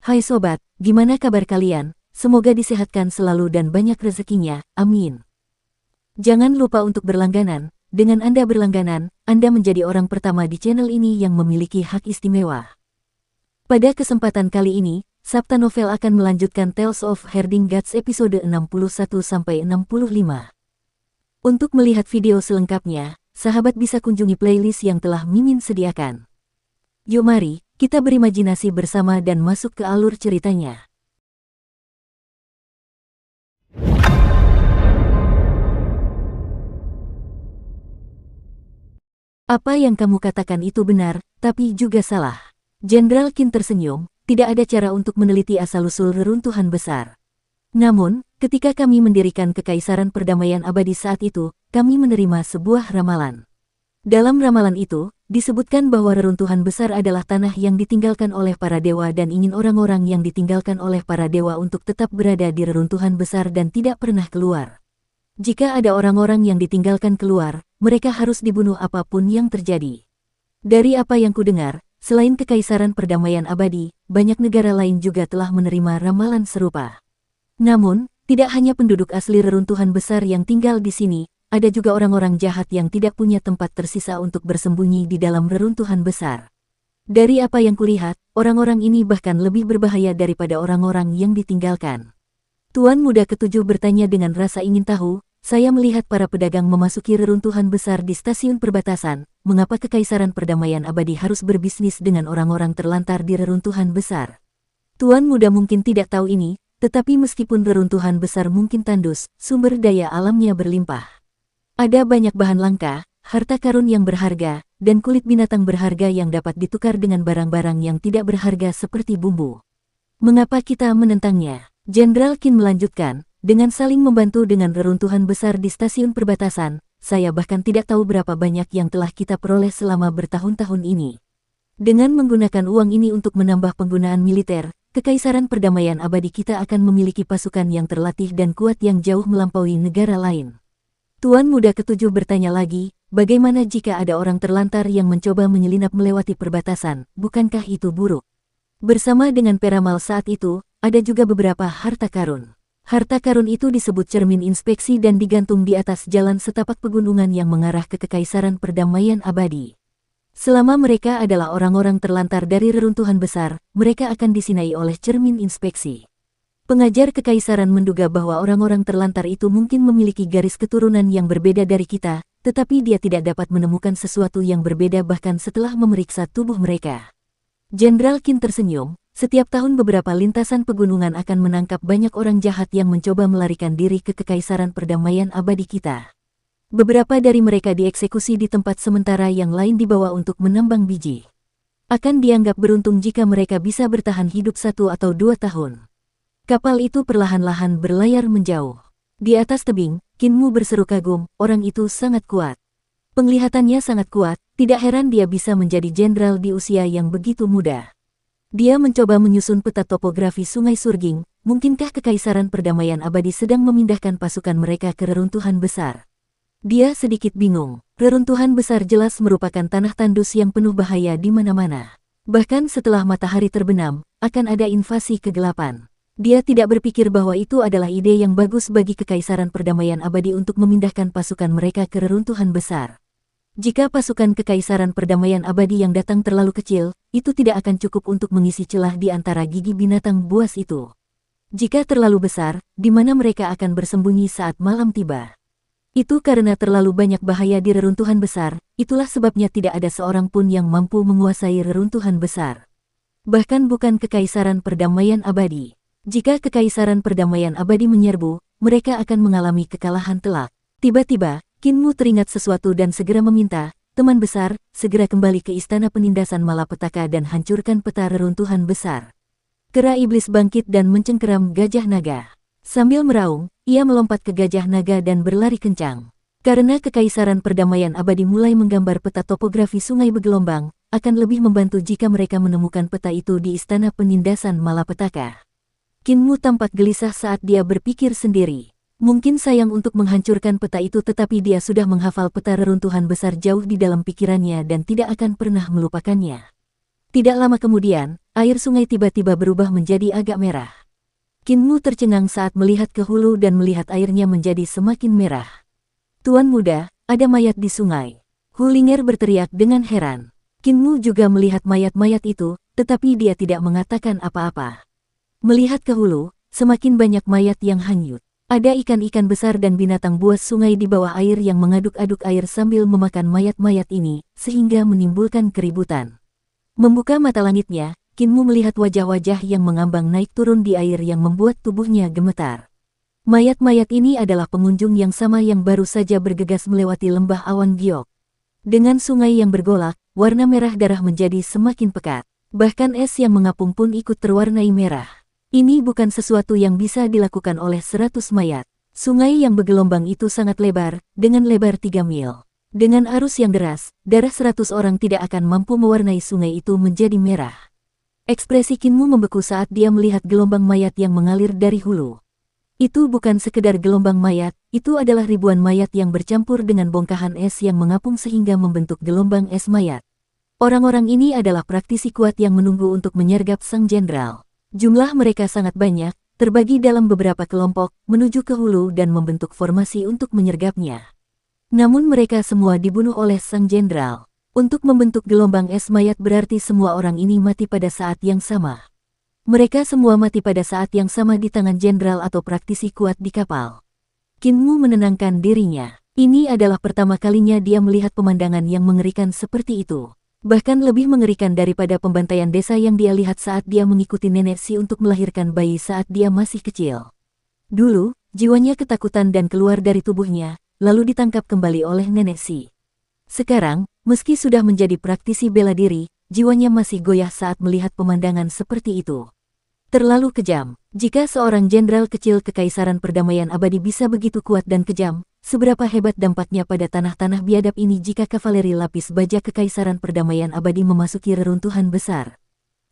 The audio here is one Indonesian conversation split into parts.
Hai sobat, gimana kabar kalian? Semoga disehatkan selalu dan banyak rezekinya, amin. Jangan lupa untuk berlangganan. Dengan Anda berlangganan, Anda menjadi orang pertama di channel ini yang memiliki hak istimewa. Pada kesempatan kali ini, Sabta Novel akan melanjutkan Tales of Herding Gods episode 61-65. Untuk melihat video selengkapnya, sahabat bisa kunjungi playlist yang telah Mimin sediakan. Yuk mari, kita berimajinasi bersama dan masuk ke alur ceritanya. Apa yang kamu katakan itu benar, tapi juga salah. Jenderal Qin tersenyum, tidak ada cara untuk meneliti asal-usul reruntuhan besar. Namun, ketika kami mendirikan Kekaisaran Perdamaian Abadi saat itu, kami menerima sebuah ramalan. Dalam ramalan itu, disebutkan bahwa reruntuhan besar adalah tanah yang ditinggalkan oleh para dewa dan ingin orang-orang yang ditinggalkan oleh para dewa untuk tetap berada di reruntuhan besar dan tidak pernah keluar. Jika ada orang-orang yang ditinggalkan keluar, mereka harus dibunuh apapun yang terjadi. Dari apa yang kudengar, selain Kekaisaran Perdamaian Abadi, banyak negara lain juga telah menerima ramalan serupa. Namun, tidak hanya penduduk asli reruntuhan besar yang tinggal di sini, ada juga orang-orang jahat yang tidak punya tempat tersisa untuk bersembunyi di dalam reruntuhan besar. Dari apa yang kulihat, orang-orang ini bahkan lebih berbahaya daripada orang-orang yang ditinggalkan. Tuan Muda Ketujuh bertanya dengan rasa ingin tahu, saya melihat para pedagang memasuki reruntuhan besar di stasiun perbatasan, mengapa Kekaisaran Perdamaian Abadi harus berbisnis dengan orang-orang terlantar di reruntuhan besar? Tuan Muda mungkin tidak tahu ini, tetapi meskipun reruntuhan besar mungkin tandus, sumber daya alamnya berlimpah. Ada banyak bahan langka, harta karun yang berharga, dan kulit binatang berharga yang dapat ditukar dengan barang-barang yang tidak berharga seperti bumbu. Mengapa kita menentangnya? Jenderal Qin melanjutkan, dengan saling membantu dengan reruntuhan besar di stasiun perbatasan, saya bahkan tidak tahu berapa banyak yang telah kita peroleh selama bertahun-tahun ini. Dengan menggunakan uang ini untuk menambah penggunaan militer, Kekaisaran Perdamaian Abadi kita akan memiliki pasukan yang terlatih dan kuat yang jauh melampaui negara lain. Tuan Muda Ketujuh bertanya lagi, bagaimana jika ada orang terlantar yang mencoba menyelinap melewati perbatasan, bukankah itu buruk? Bersama dengan peramal saat itu, ada juga beberapa harta karun. Harta karun itu disebut cermin inspeksi dan digantung di atas jalan setapak pegunungan yang mengarah ke Kekaisaran Perdamaian Abadi. Selama mereka adalah orang-orang terlantar dari reruntuhan besar, mereka akan disinai oleh cermin inspeksi. Pengajar Kekaisaran menduga bahwa orang-orang terlantar itu mungkin memiliki garis keturunan yang berbeda dari kita, tetapi dia tidak dapat menemukan sesuatu yang berbeda bahkan setelah memeriksa tubuh mereka. Jenderal Qin tersenyum, setiap tahun beberapa lintasan pegunungan akan menangkap banyak orang jahat yang mencoba melarikan diri ke Kekaisaran Perdamaian Abadi kita. Beberapa dari mereka dieksekusi di tempat sementara yang lain dibawa untuk menambang biji. Akan dianggap beruntung jika mereka bisa bertahan hidup 1 atau 2 tahun. Kapal itu perlahan-lahan berlayar menjauh. Di atas tebing, Qinmu berseru kagum, orang itu sangat kuat. Penglihatannya sangat kuat, tidak heran dia bisa menjadi jenderal di usia yang begitu muda. Dia mencoba menyusun peta topografi Sungai Surging, mungkinkah Kekaisaran Perdamaian Abadi sedang memindahkan pasukan mereka ke reruntuhan besar? Dia sedikit bingung, reruntuhan besar jelas merupakan tanah tandus yang penuh bahaya di mana-mana. Bahkan setelah matahari terbenam, akan ada invasi kegelapan. Dia tidak berpikir bahwa itu adalah ide yang bagus bagi Kekaisaran Perdamaian Abadi untuk memindahkan pasukan mereka ke reruntuhan besar. Jika pasukan Kekaisaran Perdamaian Abadi yang datang terlalu kecil, itu tidak akan cukup untuk mengisi celah di antara gigi binatang buas itu. Jika terlalu besar, di mana mereka akan bersembunyi saat malam tiba? Itu karena terlalu banyak bahaya di reruntuhan besar, itulah sebabnya tidak ada seorang pun yang mampu menguasai reruntuhan besar. Bahkan bukan Kekaisaran Perdamaian Abadi. Jika Kekaisaran Perdamaian Abadi menyerbu, mereka akan mengalami kekalahan telak. Tiba-tiba, Qinmu teringat sesuatu dan segera meminta, teman besar, segera kembali ke Istana Penindasan Malapetaka dan hancurkan peta reruntuhan besar. Kera iblis bangkit dan mencengkeram Gajah Naga. Sambil meraung, ia melompat ke Gajah Naga dan berlari kencang. Karena Kekaisaran Perdamaian Abadi mulai menggambar peta topografi sungai bergelombang, akan lebih membantu jika mereka menemukan peta itu di Istana Penindasan Malapetaka. Qinmu tampak gelisah saat dia berpikir sendiri. Mungkin sayang untuk menghancurkan peta itu tetapi dia sudah menghafal peta reruntuhan besar jauh di dalam pikirannya dan tidak akan pernah melupakannya. Tidak lama kemudian, air sungai tiba-tiba berubah menjadi agak merah. Kinmu tercengang saat melihat ke hulu dan melihat airnya menjadi semakin merah. Tuan muda, ada mayat di sungai. Hulinger berteriak dengan heran. Kinmu juga melihat mayat-mayat itu, tetapi dia tidak mengatakan apa-apa. Melihat ke hulu, semakin banyak mayat yang hanyut. Ada ikan-ikan besar dan binatang buas sungai di bawah air yang mengaduk-aduk air sambil memakan mayat-mayat ini, sehingga menimbulkan keributan. Membuka mata langitnya, Kinmu melihat wajah-wajah yang mengambang naik turun di air yang membuat tubuhnya gemetar. Mayat-mayat ini adalah pengunjung yang sama yang baru saja bergegas melewati lembah awan giok. Dengan sungai yang bergolak, warna merah darah menjadi semakin pekat. Bahkan es yang mengapung pun ikut terwarnai merah. Ini bukan sesuatu yang bisa dilakukan oleh 100 mayat. Sungai yang bergelombang itu sangat lebar, dengan lebar 3 mil. Dengan arus yang deras, darah 100 orang tidak akan mampu mewarnai sungai itu menjadi merah. Ekspresi Kinmu membeku saat dia melihat gelombang mayat yang mengalir dari hulu. Itu bukan sekedar gelombang mayat, itu adalah ribuan mayat yang bercampur dengan bongkahan es yang mengapung sehingga membentuk gelombang es mayat. Orang-orang ini adalah praktisi kuat yang menunggu untuk menyergap sang jenderal. Jumlah mereka sangat banyak, terbagi dalam beberapa kelompok, menuju ke hulu dan membentuk formasi untuk menyergapnya. Namun mereka semua dibunuh oleh sang jenderal. Untuk membentuk gelombang es mayat berarti semua orang ini mati pada saat yang sama. Mereka semua mati pada saat yang sama di tangan jenderal atau praktisi kuat di kapal. Kinmu menenangkan dirinya. Ini adalah pertama kalinya dia melihat pemandangan yang mengerikan seperti itu. Bahkan lebih mengerikan daripada pembantaian desa yang dia lihat saat dia mengikuti nenek Si untuk melahirkan bayi saat dia masih kecil. Dulu, jiwanya ketakutan dan keluar dari tubuhnya, lalu ditangkap kembali oleh nenek Si. Sekarang, meski sudah menjadi praktisi bela diri, jiwanya masih goyah saat melihat pemandangan seperti itu. Terlalu kejam. Jika seorang jenderal kecil Kekaisaran Perdamaian Abadi bisa begitu kuat dan kejam, seberapa hebat dampaknya pada tanah-tanah biadab ini jika kavaleri lapis baja Kekaisaran Perdamaian Abadi memasuki reruntuhan besar.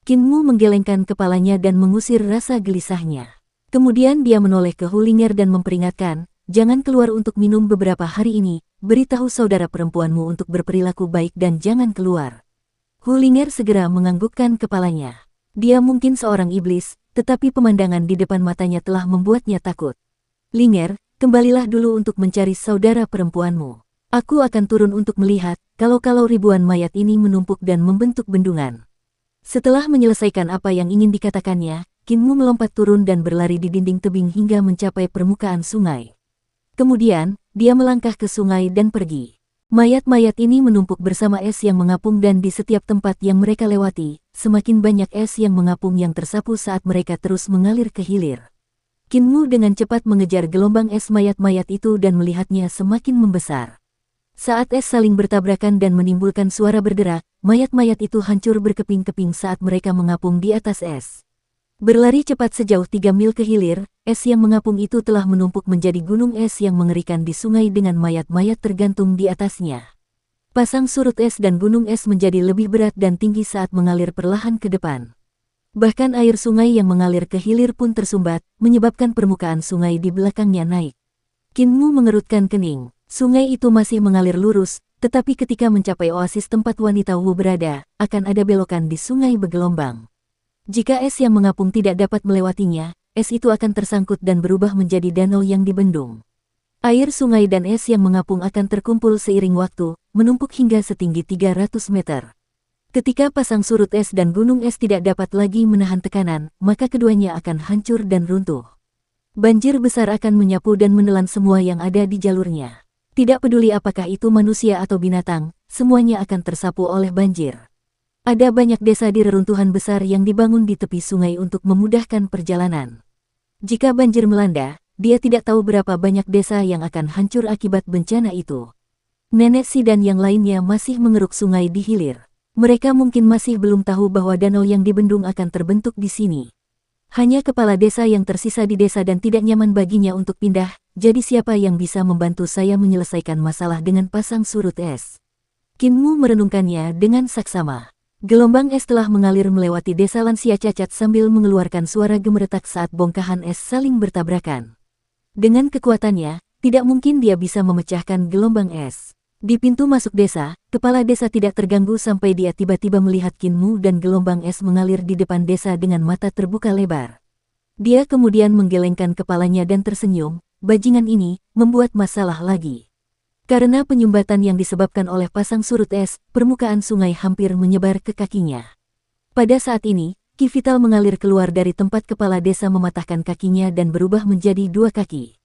Kinmu menggelengkan kepalanya dan mengusir rasa gelisahnya. Kemudian dia menoleh ke Hulinger dan memperingatkan, jangan keluar untuk minum beberapa hari ini, beritahu saudara perempuanmu untuk berperilaku baik dan jangan keluar. Hulinger segera menganggukkan kepalanya. Dia mungkin seorang iblis, tetapi pemandangan di depan matanya telah membuatnya takut. Linger, kembalilah dulu untuk mencari saudara perempuanmu. Aku akan turun untuk melihat, kalau ribuan mayat ini menumpuk dan membentuk bendungan. Setelah menyelesaikan apa yang ingin dikatakannya, Kinmu melompat turun dan berlari di dinding tebing hingga mencapai permukaan sungai. Kemudian, dia melangkah ke sungai dan pergi. Mayat-mayat ini menumpuk bersama es yang mengapung dan di setiap tempat yang mereka lewati, semakin banyak es yang mengapung yang tersapu saat mereka terus mengalir ke hilir. Kinmu dengan cepat mengejar gelombang es mayat-mayat itu dan melihatnya semakin membesar. Saat es saling bertabrakan dan menimbulkan suara berderak, mayat-mayat itu hancur berkeping-keping saat mereka mengapung di atas es. Berlari cepat sejauh 3 mil ke hilir, es yang mengapung itu telah menumpuk menjadi gunung es yang mengerikan di sungai dengan mayat-mayat tergantung di atasnya. Pasang surut es dan gunung es menjadi lebih berat dan tinggi saat mengalir perlahan ke depan. Bahkan air sungai yang mengalir ke hilir pun tersumbat, menyebabkan permukaan sungai di belakangnya naik. Kinmu mengerutkan kening. Sungai itu masih mengalir lurus, tetapi ketika mencapai oasis tempat wanita Wu berada, akan ada belokan di sungai bergelombang. Jika es yang mengapung tidak dapat melewatinya, es itu akan tersangkut dan berubah menjadi danau yang dibendung. Air sungai dan es yang mengapung akan terkumpul seiring waktu, menumpuk hingga setinggi 300 meter. Ketika pasang surut es dan gunung es tidak dapat lagi menahan tekanan, maka keduanya akan hancur dan runtuh. Banjir besar akan menyapu dan menelan semua yang ada di jalurnya. Tidak peduli apakah itu manusia atau binatang, semuanya akan tersapu oleh banjir. Ada banyak desa di reruntuhan besar yang dibangun di tepi sungai untuk memudahkan perjalanan. Jika banjir melanda, dia tidak tahu berapa banyak desa yang akan hancur akibat bencana itu. Nenek Si dan yang lainnya masih mengeruk sungai di hilir. Mereka mungkin masih belum tahu bahwa danau yang dibendung akan terbentuk di sini. Hanya kepala desa yang tersisa di desa dan tidak nyaman baginya untuk pindah, jadi siapa yang bisa membantu saya menyelesaikan masalah dengan pasang surut es? Kinmu merenungkannya dengan saksama. Gelombang es telah mengalir melewati desa lansia cacat sambil mengeluarkan suara gemeretak saat bongkahan es saling bertabrakan. Dengan kekuatannya, tidak mungkin dia bisa memecahkan gelombang es. Di pintu masuk desa, kepala desa tidak terganggu sampai dia tiba-tiba melihat Kinmu dan gelombang es mengalir di depan desa dengan mata terbuka lebar. Dia kemudian menggelengkan kepalanya dan tersenyum. Bajingan ini membuat masalah lagi. Karena penyumbatan yang disebabkan oleh pasang surut es, permukaan sungai hampir menyebar ke kakinya. Pada saat ini, Ki vital mengalir keluar dari tempat kepala desa mematahkan kakinya dan berubah menjadi dua kaki.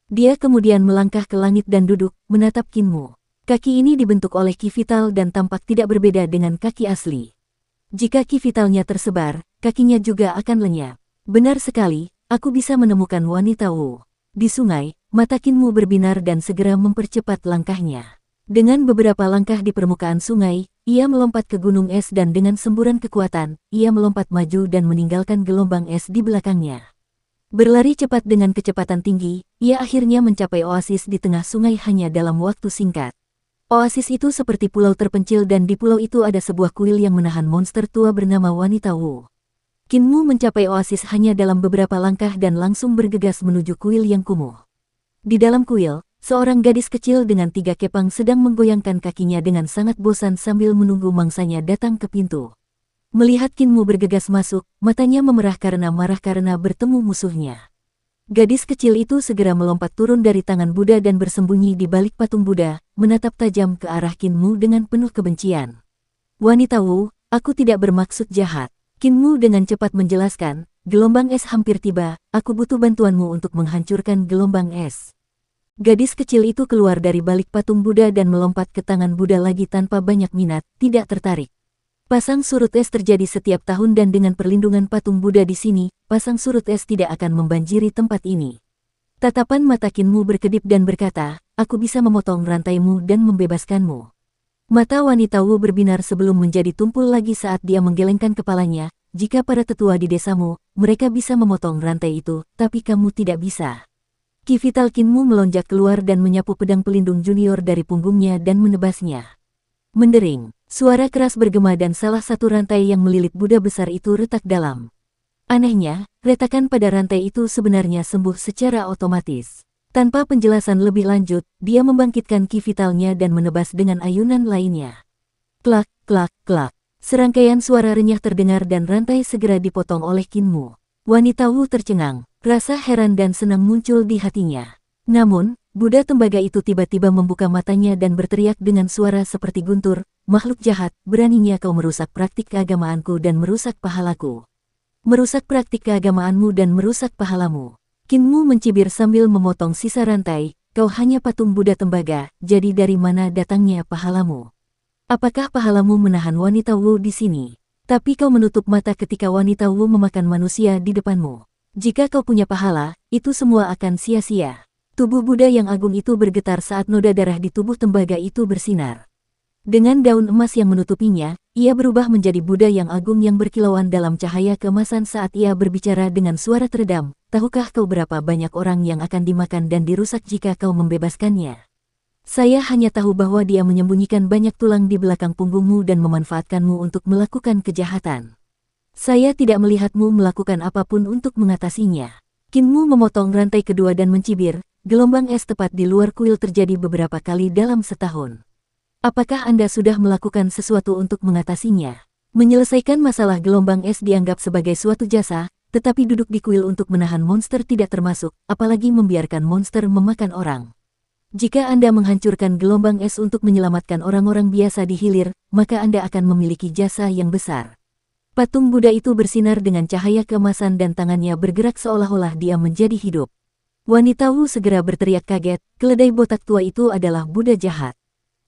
Dia kemudian melangkah ke langit dan duduk, menatap Kinmu. Kaki ini dibentuk oleh Ki vital dan tampak tidak berbeda dengan kaki asli. Jika Ki vitalnya tersebar, kakinya juga akan lenyap. Benar sekali, aku bisa menemukan wanita Wu. Di sungai, mata Kinmu berbinar dan segera mempercepat langkahnya. Dengan beberapa langkah di permukaan sungai, ia melompat ke gunung es dan dengan semburan kekuatan, ia melompat maju dan meninggalkan gelombang es di belakangnya. Berlari cepat dengan kecepatan tinggi, ia akhirnya mencapai oasis di tengah sungai hanya dalam waktu singkat. Oasis itu seperti pulau terpencil dan di pulau itu ada sebuah kuil yang menahan monster tua bernama wanita Wu. Kinmu mencapai oasis hanya dalam beberapa langkah dan langsung bergegas menuju kuil yang kumuh. Di dalam kuil, seorang gadis kecil dengan 3 kepang sedang menggoyangkan kakinya dengan sangat bosan sambil menunggu mangsanya datang ke pintu. Melihat Kinmu bergegas masuk, matanya memerah karena marah karena bertemu musuhnya. Gadis kecil itu segera melompat turun dari tangan Buddha dan bersembunyi di balik patung Buddha, menatap tajam ke arah Kinmu dengan penuh kebencian. Wanita Wu, aku tidak bermaksud jahat. Kinmu dengan cepat menjelaskan, gelombang es hampir tiba, aku butuh bantuanmu untuk menghancurkan gelombang es. Gadis kecil itu keluar dari balik patung Buddha dan melompat ke tangan Buddha lagi tanpa banyak minat, tidak tertarik. Pasang surut es terjadi setiap tahun dan dengan perlindungan patung Buddha di sini, pasang surut es tidak akan membanjiri tempat ini. Tatapan mata Kinmu berkedip dan berkata, aku bisa memotong rantaimu dan membebaskanmu. Mata wanita Wu berbinar sebelum menjadi tumpul lagi saat dia menggelengkan kepalanya, jika para tetua di desamu, mereka bisa memotong rantai itu, tapi kamu tidak bisa. Ki vital Kinmu melonjak keluar dan menyapu pedang pelindung junior dari punggungnya dan menebasnya. Mendering. Suara keras bergema dan salah satu rantai yang melilit Buddha besar itu retak dalam. Anehnya, retakan pada rantai itu sebenarnya sembuh secara otomatis. Tanpa penjelasan lebih lanjut, dia membangkitkan ki vitalnya dan menebas dengan ayunan lainnya. Klak, klak, klak. Serangkaian suara renyah terdengar dan rantai segera dipotong oleh Kinmu. Wanita Wu tercengang, rasa heran dan senang muncul di hatinya. Namun, Buddha tembaga itu tiba-tiba membuka matanya dan berteriak dengan suara seperti guntur, makhluk jahat, beraninya kau merusak praktik keagamaanku dan merusak pahalaku. Merusak praktik keagamaanmu dan merusak pahalamu. Kinmu mencibir sambil memotong sisa rantai, kau hanya patung Buddha tembaga, jadi dari mana datangnya pahalamu? Apakah pahalamu menahan wanita Wu di sini? Tapi kau menutup mata ketika wanita Wu memakan manusia di depanmu. Jika kau punya pahala, itu semua akan sia-sia. Tubuh Buddha yang agung itu bergetar saat noda darah di tubuh tembaga itu bersinar. Dengan daun emas yang menutupinya, ia berubah menjadi Buddha yang agung yang berkilauan dalam cahaya keemasan saat ia berbicara dengan suara teredam. Tahukah kau berapa banyak orang yang akan dimakan dan dirusak jika kau membebaskannya? Saya hanya tahu bahwa dia menyembunyikan banyak tulang di belakang punggungmu dan memanfaatkanmu untuk melakukan kejahatan. Saya tidak melihatmu melakukan apapun untuk mengatasinya. Kinmu memotong rantai kedua dan mencibir. Gelombang es tepat di luar kuil terjadi beberapa kali dalam setahun. Apakah Anda sudah melakukan sesuatu untuk mengatasinya? Menyelesaikan masalah gelombang es dianggap sebagai suatu jasa, tetapi duduk di kuil untuk menahan monster tidak termasuk, apalagi membiarkan monster memakan orang. Jika Anda menghancurkan gelombang es untuk menyelamatkan orang-orang biasa di hilir, maka Anda akan memiliki jasa yang besar. Patung Buddha itu bersinar dengan cahaya keemasan dan tangannya bergerak seolah-olah dia menjadi hidup. Wanita Wu segera berteriak kaget, keledai botak tua itu adalah Buddha jahat.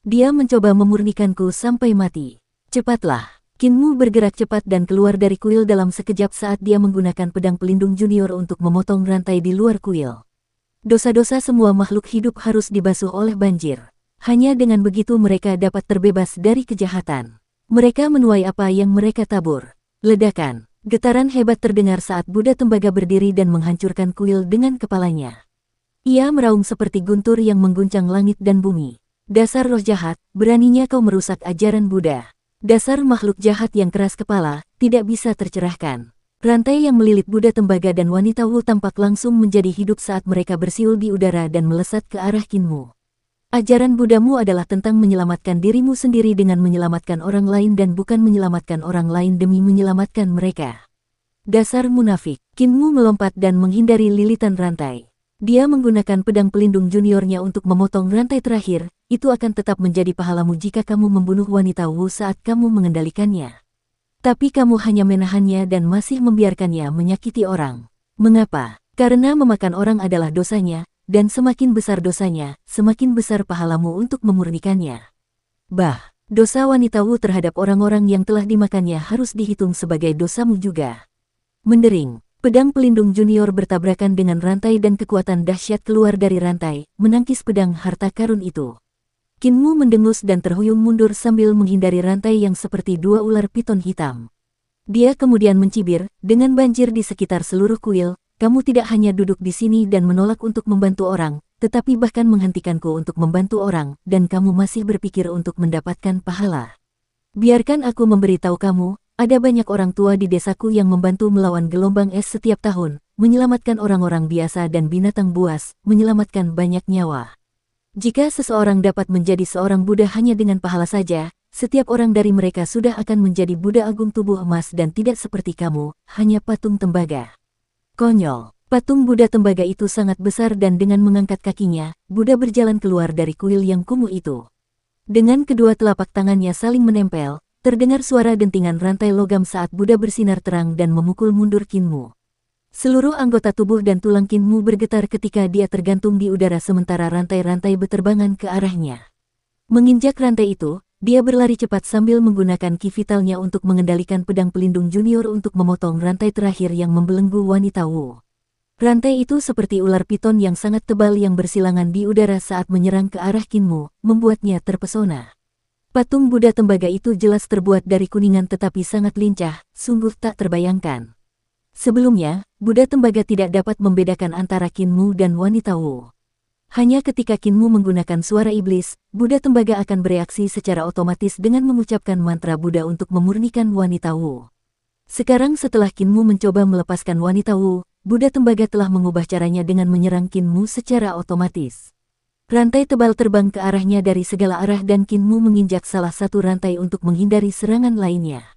Dia mencoba memurnikanku sampai mati. Cepatlah. Kinmu bergerak cepat dan keluar dari kuil dalam sekejap saat dia menggunakan pedang pelindung junior untuk memotong rantai di luar kuil. Dosa-dosa semua makhluk hidup harus dibasuh oleh banjir. Hanya dengan begitu mereka dapat terbebas dari kejahatan. Mereka menuai apa yang mereka tabur. Ledakan. Getaran hebat terdengar saat Buddha tembaga berdiri dan menghancurkan kuil dengan kepalanya. Ia meraung seperti guntur yang mengguncang langit dan bumi. Dasar roh jahat, beraninya kau merusak ajaran Buddha. Dasar makhluk jahat yang keras kepala, tidak bisa tercerahkan. Rantai yang melilit Buddha tembaga dan wanita Wu tampak langsung menjadi hidup saat mereka bersiul di udara dan melesat ke arah Kinmu. Ajaran Buddhamu adalah tentang menyelamatkan dirimu sendiri dengan menyelamatkan orang lain dan bukan menyelamatkan orang lain demi menyelamatkan mereka. Dasar munafik. Kinmu melompat dan menghindari lilitan rantai. Dia menggunakan pedang pelindung juniornya untuk memotong rantai terakhir. Itu akan tetap menjadi pahalamu jika kamu membunuh wanita Wu saat kamu mengendalikannya. Tapi kamu hanya menahannya dan masih membiarkannya menyakiti orang. Mengapa? Karena memakan orang adalah dosanya. Dan semakin besar dosanya, semakin besar pahalamu untuk memurnikannya. Dosa wanita Wu terhadap orang-orang yang telah dimakannya harus dihitung sebagai dosamu juga. Mendering, pedang pelindung junior bertabrakan dengan rantai dan kekuatan dahsyat keluar dari rantai, menangkis pedang harta karun itu. Kinmu mendengus dan terhuyung mundur sambil menghindari rantai yang seperti dua ular piton hitam. Dia kemudian mencibir, dengan banjir di sekitar seluruh kuil. Kamu tidak hanya duduk di sini dan menolak untuk membantu orang, tetapi bahkan menghentikanku untuk membantu orang, dan kamu masih berpikir untuk mendapatkan pahala. Biarkan aku memberitahu kamu, ada banyak orang tua di desaku yang membantu melawan gelombang es setiap tahun, menyelamatkan orang-orang biasa dan binatang buas, menyelamatkan banyak nyawa. Jika seseorang dapat menjadi seorang Buddha hanya dengan pahala saja, setiap orang dari mereka sudah akan menjadi Buddha agung tubuh emas dan tidak seperti kamu, hanya patung tembaga. Konyol, patung Buddha tembaga itu sangat besar dan dengan mengangkat kakinya, Buddha berjalan keluar dari kuil yang kumuh itu. Dengan kedua telapak tangannya saling menempel, terdengar suara dentingan rantai logam saat Buddha bersinar terang dan memukul mundur Kinmu. Seluruh anggota tubuh dan tulang Kinmu bergetar ketika dia tergantung di udara sementara rantai-rantai berterbangan ke arahnya. Menginjak rantai itu, dia berlari cepat sambil menggunakan ki vitalnya untuk mengendalikan pedang pelindung junior untuk memotong rantai terakhir yang membelenggu wanita Wu. Rantai itu seperti ular piton yang sangat tebal yang bersilangan di udara saat menyerang ke arah Kinmu, membuatnya terpesona. Patung Buddha tembaga itu jelas terbuat dari kuningan tetapi sangat lincah, sungguh tak terbayangkan. Sebelumnya, Buddha tembaga tidak dapat membedakan antara Kinmu dan wanita Wu. Hanya ketika Kinmu menggunakan suara iblis, Buddha tembaga akan bereaksi secara otomatis dengan mengucapkan mantra Buddha untuk memurnikan wanita Wu. Sekarang setelah Kinmu mencoba melepaskan wanita Wu, Buddha tembaga telah mengubah caranya dengan menyerang Kinmu secara otomatis. Rantai tebal terbang ke arahnya dari segala arah dan Kinmu menginjak salah satu rantai untuk menghindari serangan lainnya.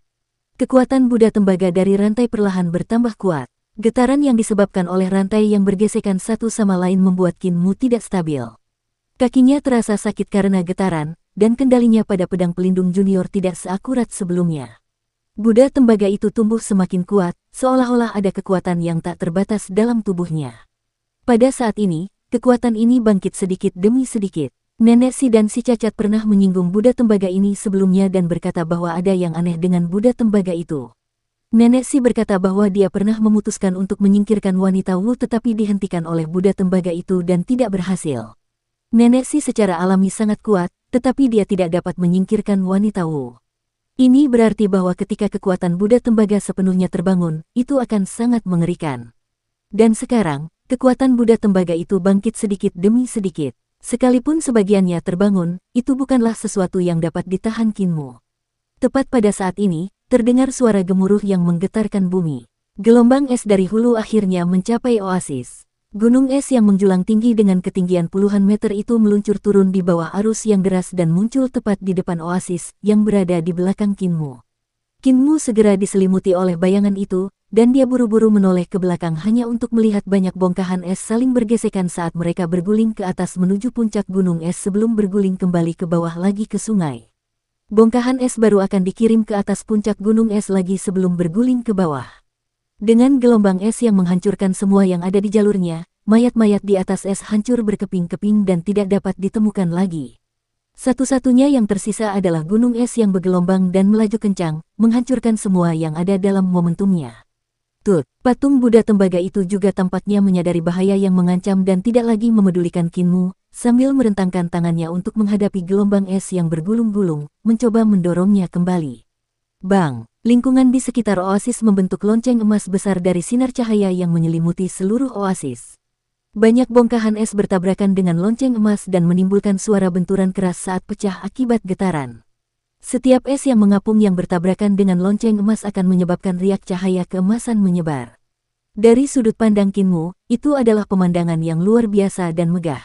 Kekuatan Buddha tembaga dari rantai perlahan bertambah kuat. Getaran yang disebabkan oleh rantai yang bergesekan satu sama lain membuat Kinmu tidak stabil. Kakinya terasa sakit karena getaran, dan kendalinya pada pedang pelindung junior tidak seakurat sebelumnya. Buddha tembaga itu tumbuh semakin kuat, seolah-olah ada kekuatan yang tak terbatas dalam tubuhnya. Pada saat ini, kekuatan ini bangkit sedikit demi sedikit. Nenek Si dan si cacat pernah menyinggung Buddha tembaga ini sebelumnya dan berkata bahwa ada yang aneh dengan Buddha tembaga itu. Nenek Si berkata bahwa dia pernah memutuskan untuk menyingkirkan wanita Wu tetapi dihentikan oleh Buddha tembaga itu dan tidak berhasil. Nenek Si secara alami sangat kuat, tetapi dia tidak dapat menyingkirkan wanita Wu. Ini berarti bahwa ketika kekuatan Buddha tembaga sepenuhnya terbangun, itu akan sangat mengerikan. Dan sekarang, kekuatan Buddha tembaga itu bangkit sedikit demi sedikit. Sekalipun sebagiannya terbangun, itu bukanlah sesuatu yang dapat ditahan Kinmu. Tepat pada saat ini, terdengar suara gemuruh yang menggetarkan bumi. Gelombang es dari hulu akhirnya mencapai oasis. Gunung es yang menjulang tinggi dengan ketinggian puluhan meter itu meluncur turun di bawah arus yang deras dan muncul tepat di depan oasis yang berada di belakang Kinmu. Kinmu segera diselimuti oleh bayangan itu, dan dia buru-buru menoleh ke belakang hanya untuk melihat banyak bongkahan es saling bergesekan saat mereka berguling ke atas menuju puncak gunung es sebelum berguling kembali ke bawah lagi ke sungai. Bongkahan es baru akan dikirim ke atas puncak gunung es lagi sebelum berguling ke bawah. Dengan gelombang es yang menghancurkan semua yang ada di jalurnya, mayat-mayat di atas es hancur berkeping-keping dan tidak dapat ditemukan lagi. Satu-satunya yang tersisa adalah gunung es yang bergelombang dan melaju kencang, menghancurkan semua yang ada dalam momentumnya. Patung Buddha tembaga itu juga tampaknya menyadari bahaya yang mengancam dan tidak lagi memedulikan Kinmu, sambil merentangkan tangannya untuk menghadapi gelombang es yang bergulung-gulung, mencoba mendorongnya kembali. Bang! Lingkungan di sekitar oasis membentuk lonceng emas besar dari sinar cahaya yang menyelimuti seluruh oasis. Banyak bongkahan es bertabrakan dengan lonceng emas dan menimbulkan suara benturan keras saat pecah akibat getaran. Setiap es yang mengapung yang bertabrakan dengan lonceng emas akan menyebabkan riak cahaya keemasan menyebar. Dari sudut pandang Kinmu, itu adalah pemandangan yang luar biasa dan megah.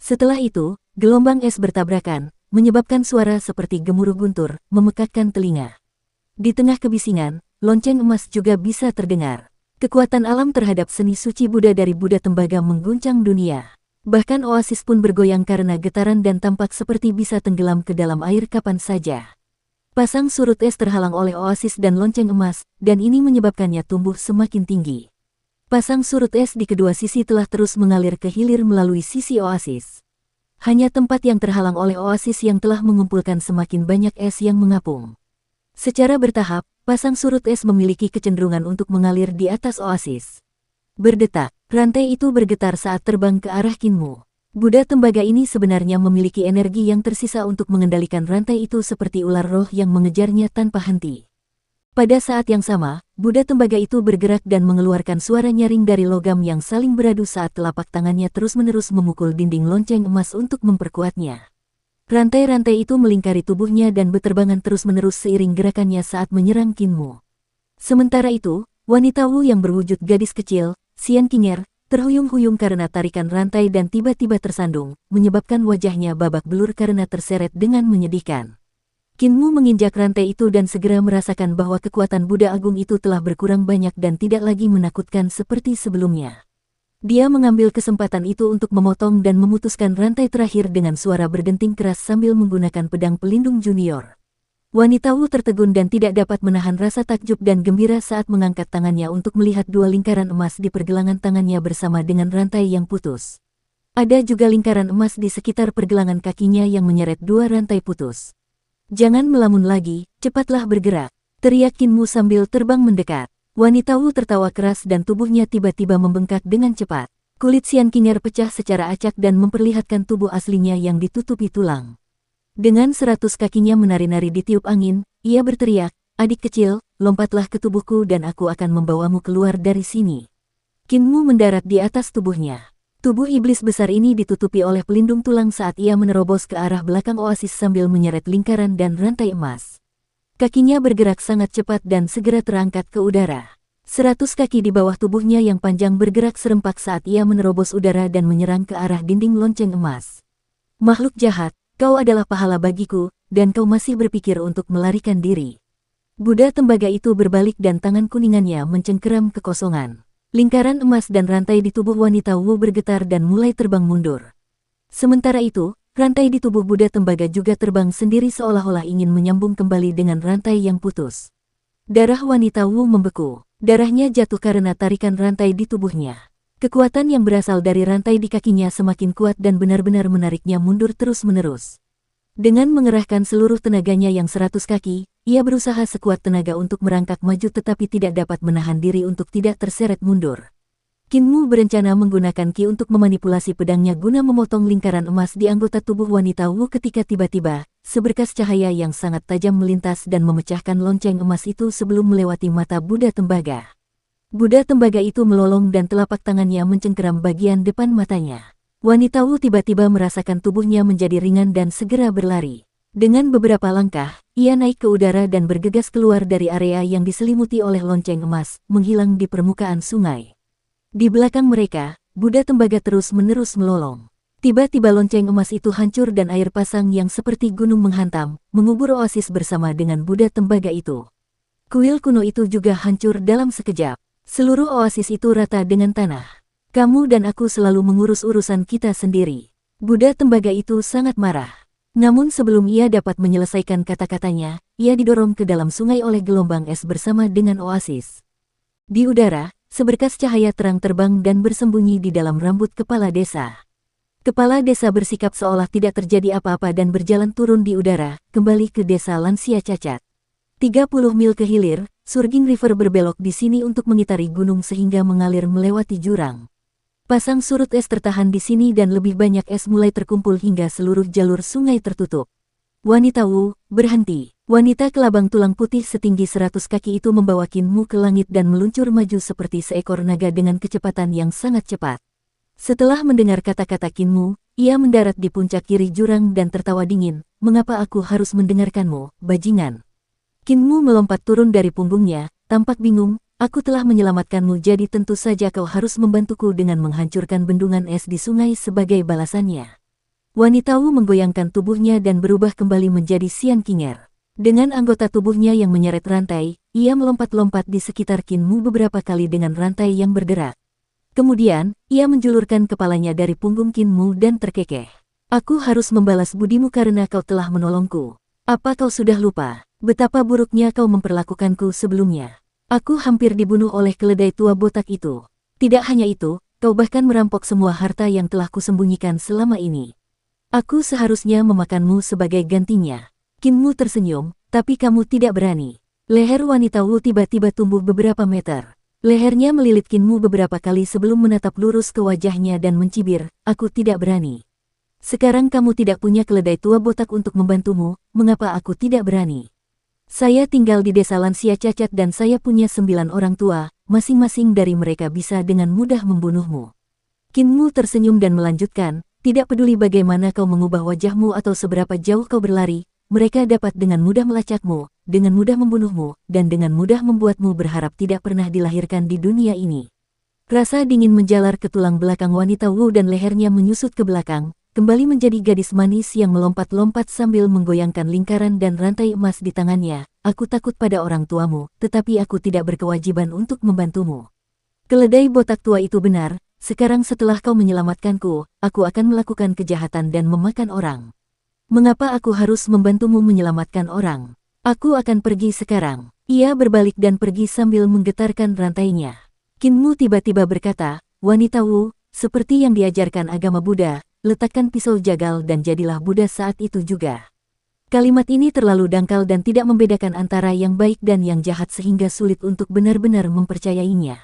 Setelah itu, gelombang es bertabrakan, menyebabkan suara seperti gemuruh guntur, memekakkan telinga. Di tengah kebisingan, lonceng emas juga bisa terdengar. Kekuatan alam terhadap seni suci Buddha dari Buddha Tembaga mengguncang dunia. Bahkan oasis pun bergoyang karena getaran dan tampak seperti bisa tenggelam ke dalam air kapan saja. Pasang surut es terhalang oleh oasis dan lonceng emas, dan ini menyebabkannya tumbuh semakin tinggi. Pasang surut es di kedua sisi telah terus mengalir ke hilir melalui sisi oasis. Hanya tempat yang terhalang oleh oasis yang telah mengumpulkan semakin banyak es yang mengapung. Secara bertahap, pasang surut es memiliki kecenderungan untuk mengalir di atas oasis. Berdetak, rantai itu bergetar saat terbang ke arah Kinmu. Buddha Tembaga ini sebenarnya memiliki energi yang tersisa untuk mengendalikan rantai itu seperti ular roh yang mengejarnya tanpa henti. Pada saat yang sama, Buddha Tembaga itu bergerak dan mengeluarkan suara nyaring dari logam yang saling beradu saat telapak tangannya terus-menerus memukul dinding lonceng emas untuk memperkuatnya. Rantai-rantai itu melingkari tubuhnya dan berterbangan terus-menerus seiring gerakannya saat menyerang Kinmu. Sementara itu, wanita Wu yang berwujud gadis kecil, Xian Qinger, terhuyung-huyung karena tarikan rantai dan tiba-tiba tersandung, menyebabkan wajahnya babak belur karena terseret dengan menyedihkan. Kinmu menginjak rantai itu dan segera merasakan bahwa kekuatan Buddha Agung itu telah berkurang banyak dan tidak lagi menakutkan seperti sebelumnya. Dia mengambil kesempatan itu untuk memotong dan memutuskan rantai terakhir dengan suara berdenting keras sambil menggunakan pedang pelindung junior. Wanita Wu tertegun dan tidak dapat menahan rasa takjub dan gembira saat mengangkat tangannya untuk melihat dua lingkaran emas di pergelangan tangannya bersama dengan rantai yang putus. Ada juga lingkaran emas di sekitar pergelangan kakinya yang menyeret dua rantai putus. "Jangan melamun lagi, cepatlah bergerak," teriak Kinmu sambil terbang mendekat. Wanita Wu tertawa keras dan tubuhnya tiba-tiba membengkak dengan cepat. Kulit Xian Qinger pecah secara acak dan memperlihatkan tubuh aslinya yang ditutupi tulang. Dengan 100 kakinya menari-nari di tiup angin, ia berteriak, "Adik kecil, lompatlah ke tubuhku dan aku akan membawamu keluar dari sini." Kinmu mendarat di atas tubuhnya. Tubuh iblis besar ini ditutupi oleh pelindung tulang saat ia menerobos ke arah belakang oasis sambil menyeret lingkaran dan rantai emas. Kakinya bergerak sangat cepat dan segera terangkat ke udara. 100 kaki di bawah tubuhnya yang panjang bergerak serempak saat ia menerobos udara dan menyerang ke arah dinding lonceng emas. "Makhluk jahat, kau adalah pahala bagiku, dan kau masih berpikir untuk melarikan diri." Buddha Tembaga itu berbalik dan tangan kuningannya mencengkeram kekosongan. Lingkaran emas dan rantai di tubuh wanita Wu bergetar dan mulai terbang mundur. Sementara itu, rantai di tubuh Buddha Tembaga juga terbang sendiri seolah-olah ingin menyambung kembali dengan rantai yang putus. Darah wanita Wu membeku. Darahnya jatuh karena tarikan rantai di tubuhnya. Kekuatan yang berasal dari rantai di kakinya semakin kuat dan benar-benar menariknya mundur terus-menerus. Dengan mengerahkan seluruh tenaganya yang 100 kaki, ia berusaha sekuat tenaga untuk merangkak maju tetapi tidak dapat menahan diri untuk tidak terseret mundur. Kinmu berencana menggunakan ki untuk memanipulasi pedangnya guna memotong lingkaran emas di anggota tubuh wanita Wu ketika tiba-tiba, seberkas cahaya yang sangat tajam melintas dan memecahkan lonceng emas itu sebelum melewati mata Buddha Tembaga. Buddha Tembaga itu melolong dan telapak tangannya mencengkeram bagian depan matanya. Wanita Wu tiba-tiba merasakan tubuhnya menjadi ringan dan segera berlari. Dengan beberapa langkah, ia naik ke udara dan bergegas keluar dari area yang diselimuti oleh lonceng emas, menghilang di permukaan sungai. Di belakang mereka, Buddha Tembaga terus-menerus melolong. Tiba-tiba lonceng emas itu hancur dan air pasang yang seperti gunung menghantam, mengubur oasis bersama dengan Buddha Tembaga itu. Kuil kuno itu juga hancur dalam sekejap. Seluruh oasis itu rata dengan tanah. "Kamu dan aku selalu mengurus urusan kita sendiri." Buddha Tembaga itu sangat marah. Namun sebelum ia dapat menyelesaikan kata-katanya, ia didorong ke dalam sungai oleh gelombang es bersama dengan oasis. Di udara, seberkas cahaya terang terbang dan bersembunyi di dalam rambut kepala desa. Kepala desa bersikap seolah tidak terjadi apa-apa dan berjalan turun di udara, kembali ke desa lansia cacat. 30 mil ke hilir, Surging River berbelok di sini untuk mengitari gunung sehingga mengalir melewati jurang. Pasang surut es tertahan di sini dan lebih banyak es mulai terkumpul hingga seluruh jalur sungai tertutup. "Wanita Wu, berhenti." Wanita kelabang tulang putih setinggi 100 kaki itu membawa Kinmu ke langit dan meluncur maju seperti seekor naga dengan kecepatan yang sangat cepat. Setelah mendengar kata-kata Kinmu, ia mendarat di puncak kiri jurang dan tertawa dingin. "Mengapa aku harus mendengarkanmu, bajingan?" Kinmu melompat turun dari punggungnya, tampak bingung. "Aku telah menyelamatkanmu jadi tentu saja kau harus membantuku dengan menghancurkan bendungan es di sungai sebagai balasannya." Wanita Wu menggoyangkan tubuhnya dan berubah kembali menjadi Xian Qinger. Dengan anggota tubuhnya yang menyeret rantai, ia melompat-lompat di sekitar Qin Mu beberapa kali dengan rantai yang bergerak. Kemudian, ia menjulurkan kepalanya dari punggung Qin Mu dan terkekeh. Aku harus membalas budimu karena kau telah menolongku. Apa kau sudah lupa betapa buruknya kau memperlakukanku sebelumnya? Aku hampir dibunuh oleh keledai tua botak itu. Tidak hanya itu, kau bahkan merampok semua harta yang telah kusembunyikan selama ini. Aku seharusnya memakanmu sebagai gantinya. Qin Mu tersenyum, tapi kamu tidak berani. Leher wanita Wu tiba-tiba tumbuh beberapa meter. Lehernya melilit Qin Mu beberapa kali sebelum menatap lurus ke wajahnya dan mencibir, aku tidak berani. Sekarang kamu tidak punya keledai tua botak untuk membantumu, mengapa aku tidak berani? Saya tinggal di desa lansia cacat dan saya punya 9 orang tua, masing-masing dari mereka bisa dengan mudah membunuhmu. Qin Mu tersenyum dan melanjutkan, tidak peduli bagaimana kau mengubah wajahmu atau seberapa jauh kau berlari, mereka dapat dengan mudah melacakmu, dengan mudah membunuhmu, dan dengan mudah membuatmu berharap tidak pernah dilahirkan di dunia ini. Rasa dingin menjalar ke tulang belakang wanita Wu dan lehernya menyusut ke belakang, kembali menjadi gadis manis yang melompat-lompat sambil menggoyangkan lingkaran dan rantai emas di tangannya. Aku takut pada orang tuamu, tetapi aku tidak berkewajiban untuk membantumu. Keledai botak tua itu benar. Sekarang setelah kau menyelamatkanku, aku akan melakukan kejahatan dan memakan orang. Mengapa aku harus membantumu menyelamatkan orang? Aku akan pergi sekarang. Ia berbalik dan pergi sambil menggetarkan rantainya. Qin Mu tiba-tiba berkata, wanita Wu, seperti yang diajarkan agama Buddha, letakkan pisau jagal dan jadilah Buddha saat itu juga. Kalimat ini terlalu dangkal dan tidak membedakan antara yang baik dan yang jahat sehingga sulit untuk benar-benar mempercayainya.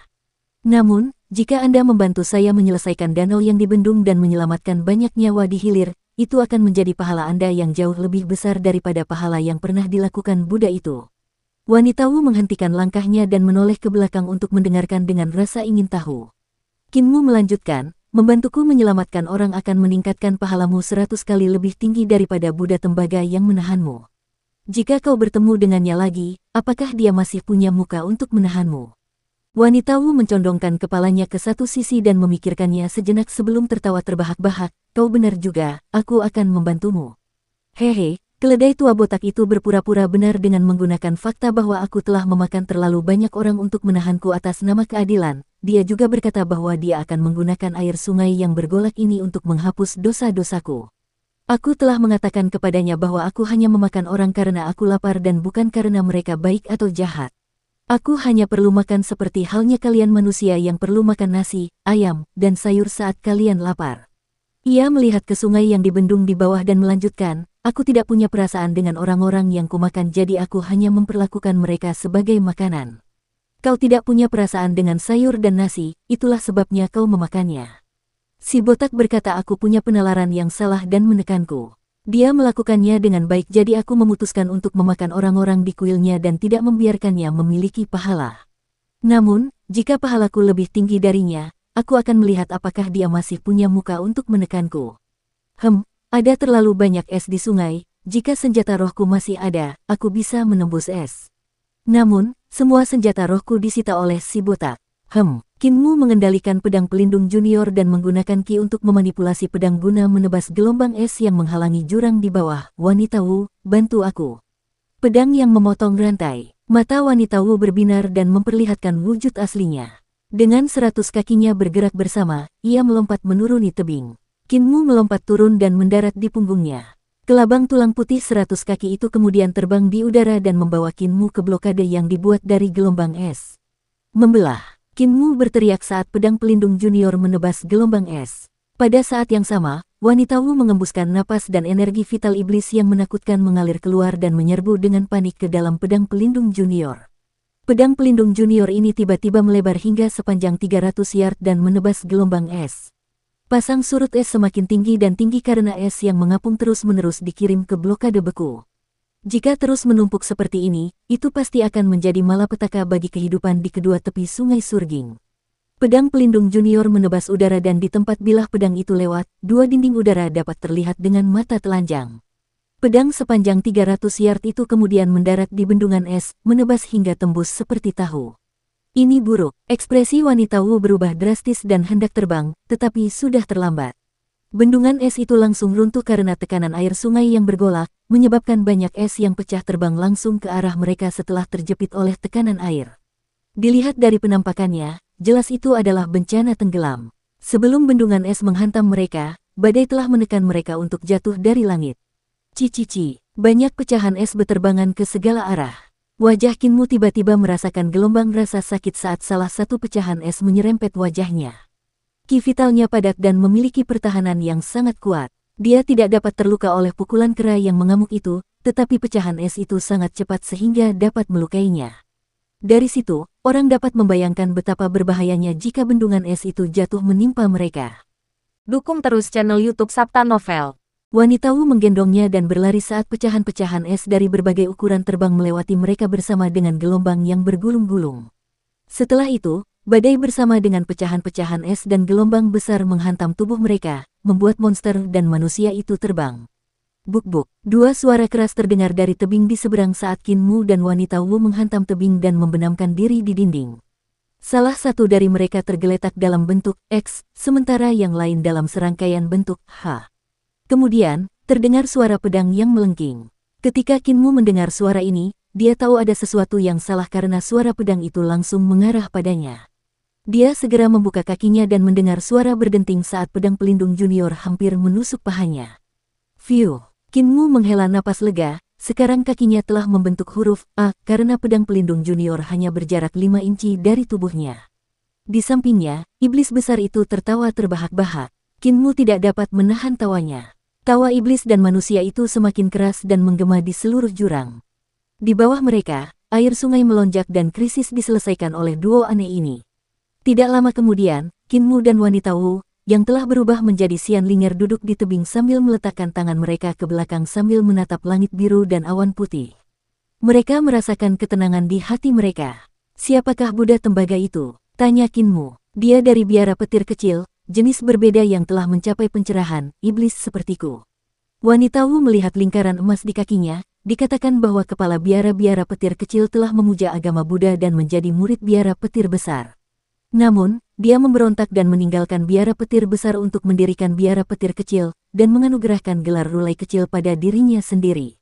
Namun, jika Anda membantu saya menyelesaikan danau yang dibendung dan menyelamatkan banyak nyawa di hilir, itu akan menjadi pahala Anda yang jauh lebih besar daripada pahala yang pernah dilakukan Buddha itu. Wanita Wu menghentikan langkahnya dan menoleh ke belakang untuk mendengarkan dengan rasa ingin tahu. Qin Mu melanjutkan, membantuku menyelamatkan orang akan meningkatkan pahalamu 100 kali lebih tinggi daripada Buddha tembaga yang menahanmu. Jika kau bertemu dengannya lagi, apakah dia masih punya muka untuk menahanmu? Wanita Wu mencondongkan kepalanya ke satu sisi dan memikirkannya sejenak sebelum tertawa terbahak-bahak. Kau benar juga, aku akan membantumu. Hehe, keledai tua botak itu berpura-pura benar dengan menggunakan fakta bahwa aku telah memakan terlalu banyak orang untuk menahanku atas nama keadilan. Dia juga berkata bahwa dia akan menggunakan air sungai yang bergolak ini untuk menghapus dosa-dosaku. Aku telah mengatakan kepadanya bahwa aku hanya memakan orang karena aku lapar dan bukan karena mereka baik atau jahat. Aku hanya perlu makan seperti halnya kalian manusia yang perlu makan nasi, ayam, dan sayur saat kalian lapar. Ia melihat ke sungai yang dibendung di bawah dan melanjutkan, aku tidak punya perasaan dengan orang-orang yang kumakan jadi aku hanya memperlakukan mereka sebagai makanan. Kau tidak punya perasaan dengan sayur dan nasi, itulah sebabnya kau memakannya. Si botak berkata aku punya penalaran yang salah dan menekanku. Dia melakukannya dengan baik jadi aku memutuskan untuk memakan orang-orang di kuilnya dan tidak membiarkannya memiliki pahala. Namun, jika pahalaku lebih tinggi darinya, aku akan melihat apakah dia masih punya muka untuk menekanku. Ada terlalu banyak es di sungai, jika senjata rohku masih ada, aku bisa menembus es. Namun, semua senjata rohku disita oleh si botak. Qin Mu mengendalikan pedang pelindung junior dan menggunakan ki untuk memanipulasi pedang guna menebas gelombang es yang menghalangi jurang di bawah. Wanita Wu, bantu aku. Pedang yang memotong rantai. Mata wanita Wu berbinar dan memperlihatkan wujud aslinya. Dengan 100 kakinya bergerak bersama, ia melompat menuruni tebing. Qin Mu melompat turun dan mendarat di punggungnya. Kelabang tulang putih 100 kaki itu kemudian terbang di udara dan membawa Qin Mu ke blokade yang dibuat dari gelombang es. Membelah. Qin Mu berteriak saat pedang pelindung junior menebas gelombang es. Pada saat yang sama, wanita Wu mengembuskan napas dan energi vital iblis yang menakutkan mengalir keluar dan menyerbu dengan panik ke dalam pedang pelindung junior. Pedang pelindung junior ini tiba-tiba melebar hingga sepanjang 300 yard dan menebas gelombang es. Pasang surut es semakin tinggi dan tinggi karena es yang mengapung terus-menerus dikirim ke blokade beku. Jika terus menumpuk seperti ini, itu pasti akan menjadi malapetaka bagi kehidupan di kedua tepi sungai Surging. Pedang pelindung junior menebas udara dan di tempat bilah pedang itu lewat, 2 dinding udara dapat terlihat dengan mata telanjang. Pedang sepanjang 300 yard itu kemudian mendarat di bendungan es, menebas hingga tembus seperti tahu. Ini buruk, ekspresi wanita Wu berubah drastis dan hendak terbang, tetapi sudah terlambat. Bendungan es itu langsung runtuh karena tekanan air sungai yang bergolak, menyebabkan banyak es yang pecah terbang langsung ke arah mereka setelah terjepit oleh tekanan air. Dilihat dari penampakannya, jelas itu adalah bencana tenggelam. Sebelum bendungan es menghantam mereka, badai telah menekan mereka untuk jatuh dari langit. Cici, banyak pecahan es beterbangan ke segala arah. Wajah Kinmu tiba-tiba merasakan gelombang rasa sakit saat salah satu pecahan es menyerempet wajahnya. Ki vitalnya padat dan memiliki pertahanan yang sangat kuat. Dia tidak dapat terluka oleh pukulan kera yang mengamuk itu, tetapi pecahan es itu sangat cepat sehingga dapat melukainya. Dari situ, orang dapat membayangkan betapa berbahayanya jika bendungan es itu jatuh menimpa mereka. Dukung terus channel YouTube Sabta Novel. Wanita Wu menggendongnya dan berlari saat pecahan-pecahan es dari berbagai ukuran terbang melewati mereka bersama dengan gelombang yang bergulung-gulung. Setelah itu, badai bersama dengan pecahan-pecahan es dan gelombang besar menghantam tubuh mereka, membuat monster dan manusia itu terbang. Buk-buk, dua suara keras terdengar dari tebing di seberang saat Kinmu dan wanita Wu menghantam tebing dan membenamkan diri di dinding. Salah satu dari mereka tergeletak dalam bentuk X, sementara yang lain dalam serangkaian bentuk H. Kemudian, terdengar suara pedang yang melengking. Ketika Kinmu mendengar suara ini, dia tahu ada sesuatu yang salah karena suara pedang itu langsung mengarah padanya. Dia segera membuka kakinya dan mendengar suara berdenting saat pedang pelindung junior hampir menusuk pahanya. Fiu, Kinmu menghela napas lega, sekarang kakinya telah membentuk huruf A karena pedang pelindung junior hanya berjarak 5 inci dari tubuhnya. Di sampingnya, iblis besar itu tertawa terbahak-bahak. Kinmu tidak dapat menahan tawanya. Tawa iblis dan manusia itu semakin keras dan menggema di seluruh jurang. Di bawah mereka, air sungai melonjak dan krisis diselesaikan oleh duo aneh ini. Tidak lama kemudian, Kinmu dan wanita Wu, yang telah berubah menjadi Xianlinger duduk di tebing sambil meletakkan tangan mereka ke belakang sambil menatap langit biru dan awan putih. Mereka merasakan ketenangan di hati mereka. Siapakah Buddha tembaga itu? Tanya Kinmu. Dia dari biara petir kecil, jenis berbeda yang telah mencapai pencerahan, iblis sepertiku. Wanita Wu melihat lingkaran emas di kakinya, dikatakan bahwa kepala biara-biara petir kecil telah memuja agama Buddha dan menjadi murid biara petir besar. Namun, dia memberontak dan meninggalkan biara petir besar untuk mendirikan biara petir kecil, dan menganugerahkan gelar rulai kecil pada dirinya sendiri.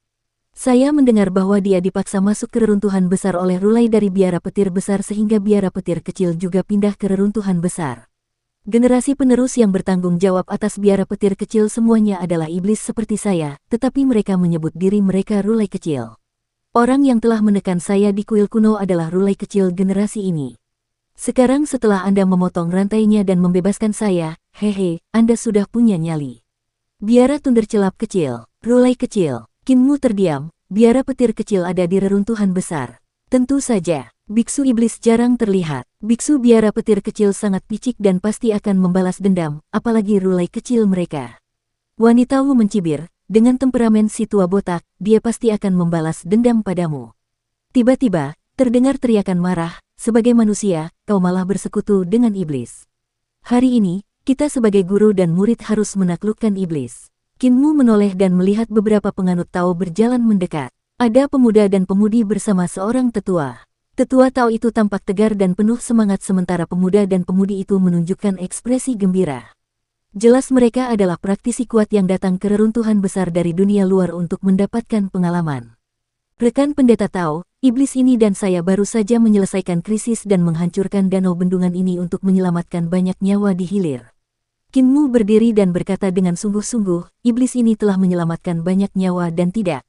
Saya mendengar bahwa dia dipaksa masuk ke reruntuhan besar oleh rulai dari biara petir besar sehingga biara petir kecil juga pindah ke reruntuhan besar. Generasi penerus yang bertanggung jawab atas biara petir kecil semuanya adalah iblis seperti saya, tetapi mereka menyebut diri mereka rulai kecil. Orang yang telah menekan saya di kuil kuno adalah rulai kecil generasi ini. Sekarang setelah Anda memotong rantainya dan membebaskan saya, hehe, Anda sudah punya nyali. Biara Tundercelap kecil, rulai kecil, Kinmu terdiam, biara petir kecil ada di reruntuhan besar. Tentu saja. Biksu iblis jarang terlihat. Biksu biara petir kecil sangat picik dan pasti akan membalas dendam, apalagi rulai kecil mereka. Wanita Wu mencibir, dengan temperamen si tua botak, dia pasti akan membalas dendam padamu. Tiba-tiba, terdengar teriakan marah, sebagai manusia, kau malah bersekutu dengan iblis. Hari ini, kita sebagai guru dan murid harus menaklukkan iblis. Kinmu menoleh dan melihat beberapa penganut Tao berjalan mendekat. Ada pemuda dan pemudi bersama seorang tetua. Tetua Tao itu tampak tegar dan penuh semangat sementara pemuda dan pemudi itu menunjukkan ekspresi gembira. Jelas mereka adalah praktisi kuat yang datang ke reruntuhan besar dari dunia luar untuk mendapatkan pengalaman. Rekan pendeta Tao, iblis ini dan saya baru saja menyelesaikan krisis dan menghancurkan danau bendungan ini untuk menyelamatkan banyak nyawa di hilir. Kinmu berdiri dan berkata dengan sungguh-sungguh, iblis ini telah menyelamatkan banyak nyawa dan tidak.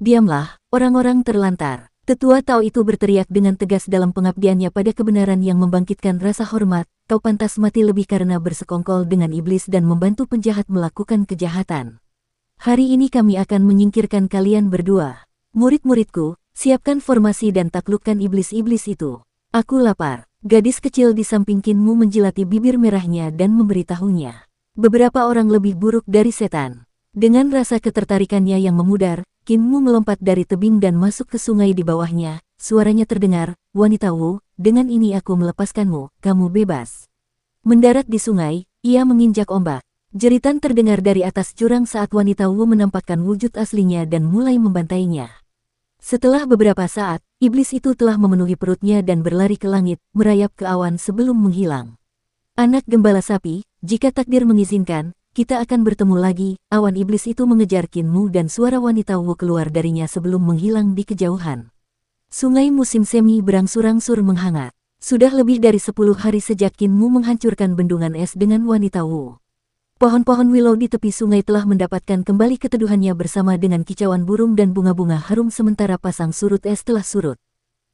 Diamlah, orang-orang terlantar. Tetua Tao itu berteriak dengan tegas dalam pengabdiannya pada kebenaran yang membangkitkan rasa hormat, kau pantas mati lebih karena bersekongkol dengan iblis dan membantu penjahat melakukan kejahatan. Hari ini kami akan menyingkirkan kalian berdua. Murid-muridku, siapkan formasi dan taklukkan iblis-iblis itu. Aku lapar. Gadis kecil di samping Kinmu menjilati bibir merahnya dan memberitahunya. Beberapa orang lebih buruk dari setan. Dengan rasa ketertarikannya yang memudar, Kinmu melompat dari tebing dan masuk ke sungai di bawahnya. Suaranya terdengar, wanita Wu, dengan ini aku melepaskanmu, kamu bebas. Mendarat di sungai, ia menginjak ombak. Jeritan terdengar dari atas jurang saat wanita Wu menampakkan wujud aslinya dan mulai membantainya. Setelah beberapa saat, iblis itu telah memenuhi perutnya dan berlari ke langit, merayap ke awan sebelum menghilang. Anak gembala sapi, jika takdir mengizinkan, kita akan bertemu lagi." Awan iblis itu mengejar Qin Mu dan suara wanita Wu keluar darinya sebelum menghilang di kejauhan. Sungai musim semi berangsur-angsur menghangat. Sudah lebih dari 10 hari sejak Qin Mu menghancurkan bendungan es dengan wanita Wu. Pohon-pohon willow di tepi sungai telah mendapatkan kembali keteduhannya bersama dengan kicauan burung dan bunga-bunga harum sementara pasang surut es telah surut.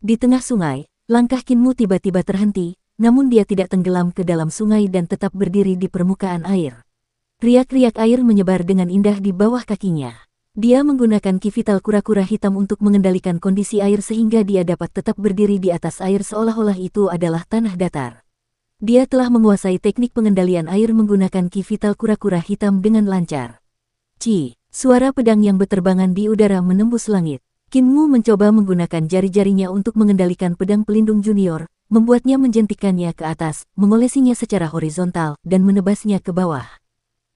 Di tengah sungai, langkah Qin Mu tiba-tiba terhenti, namun dia tidak tenggelam ke dalam sungai dan tetap berdiri di permukaan air. Riak-riak air menyebar dengan indah di bawah kakinya. Dia menggunakan ki vital kura-kura hitam untuk mengendalikan kondisi air sehingga dia dapat tetap berdiri di atas air seolah-olah itu adalah tanah datar. Dia telah menguasai teknik pengendalian air menggunakan ki vital kura-kura hitam dengan lancar. Suara pedang yang berterbangan di udara menembus langit. Qin Mu mencoba menggunakan jari-jarinya untuk mengendalikan pedang pelindung junior, membuatnya menjentikannya ke atas, mengolesinya secara horizontal, dan menebasnya ke bawah.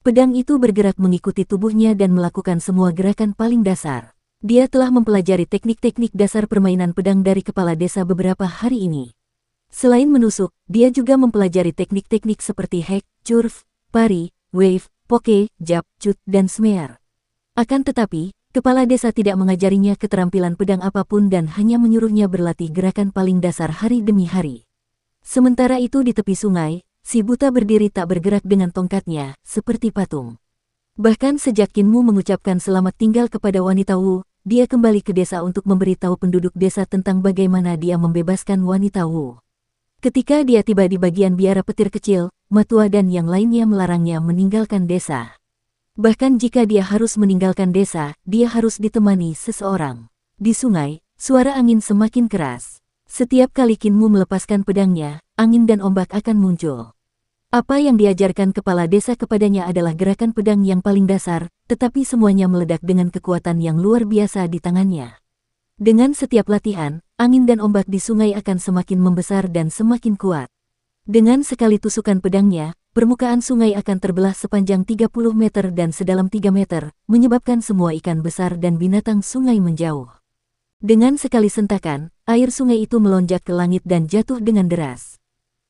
Pedang itu bergerak mengikuti tubuhnya dan melakukan semua gerakan paling dasar. Dia telah mempelajari teknik-teknik dasar permainan pedang dari kepala desa beberapa hari ini. Selain menusuk, dia juga mempelajari teknik-teknik seperti hack, curve, pari, wave, poke, jab, cut, dan smear. Akan tetapi, kepala desa tidak mengajarinya keterampilan pedang apapun dan hanya menyuruhnya berlatih gerakan paling dasar hari demi hari. Sementara itu di tepi sungai, si buta berdiri tak bergerak dengan tongkatnya, seperti patung. Bahkan sejak Qin Mu mengucapkan selamat tinggal kepada wanita Wu, dia kembali ke desa untuk memberitahu penduduk desa tentang bagaimana dia membebaskan wanita Wu. Ketika dia tiba di bagian biara petir kecil, Matua dan yang lainnya melarangnya meninggalkan desa. Bahkan jika dia harus meninggalkan desa, dia harus ditemani seseorang. Di sungai, suara angin semakin keras. Setiap kali Qin Mu melepaskan pedangnya, angin dan ombak akan muncul. Apa yang diajarkan kepala desa kepadanya adalah gerakan pedang yang paling dasar, tetapi semuanya meledak dengan kekuatan yang luar biasa di tangannya. Dengan setiap latihan, angin dan ombak di sungai akan semakin membesar dan semakin kuat. Dengan sekali tusukan pedangnya, permukaan sungai akan terbelah sepanjang 30 meter dan sedalam 3 meter, menyebabkan semua ikan besar dan binatang sungai menjauh. Dengan sekali sentakan, air sungai itu melonjak ke langit dan jatuh dengan deras.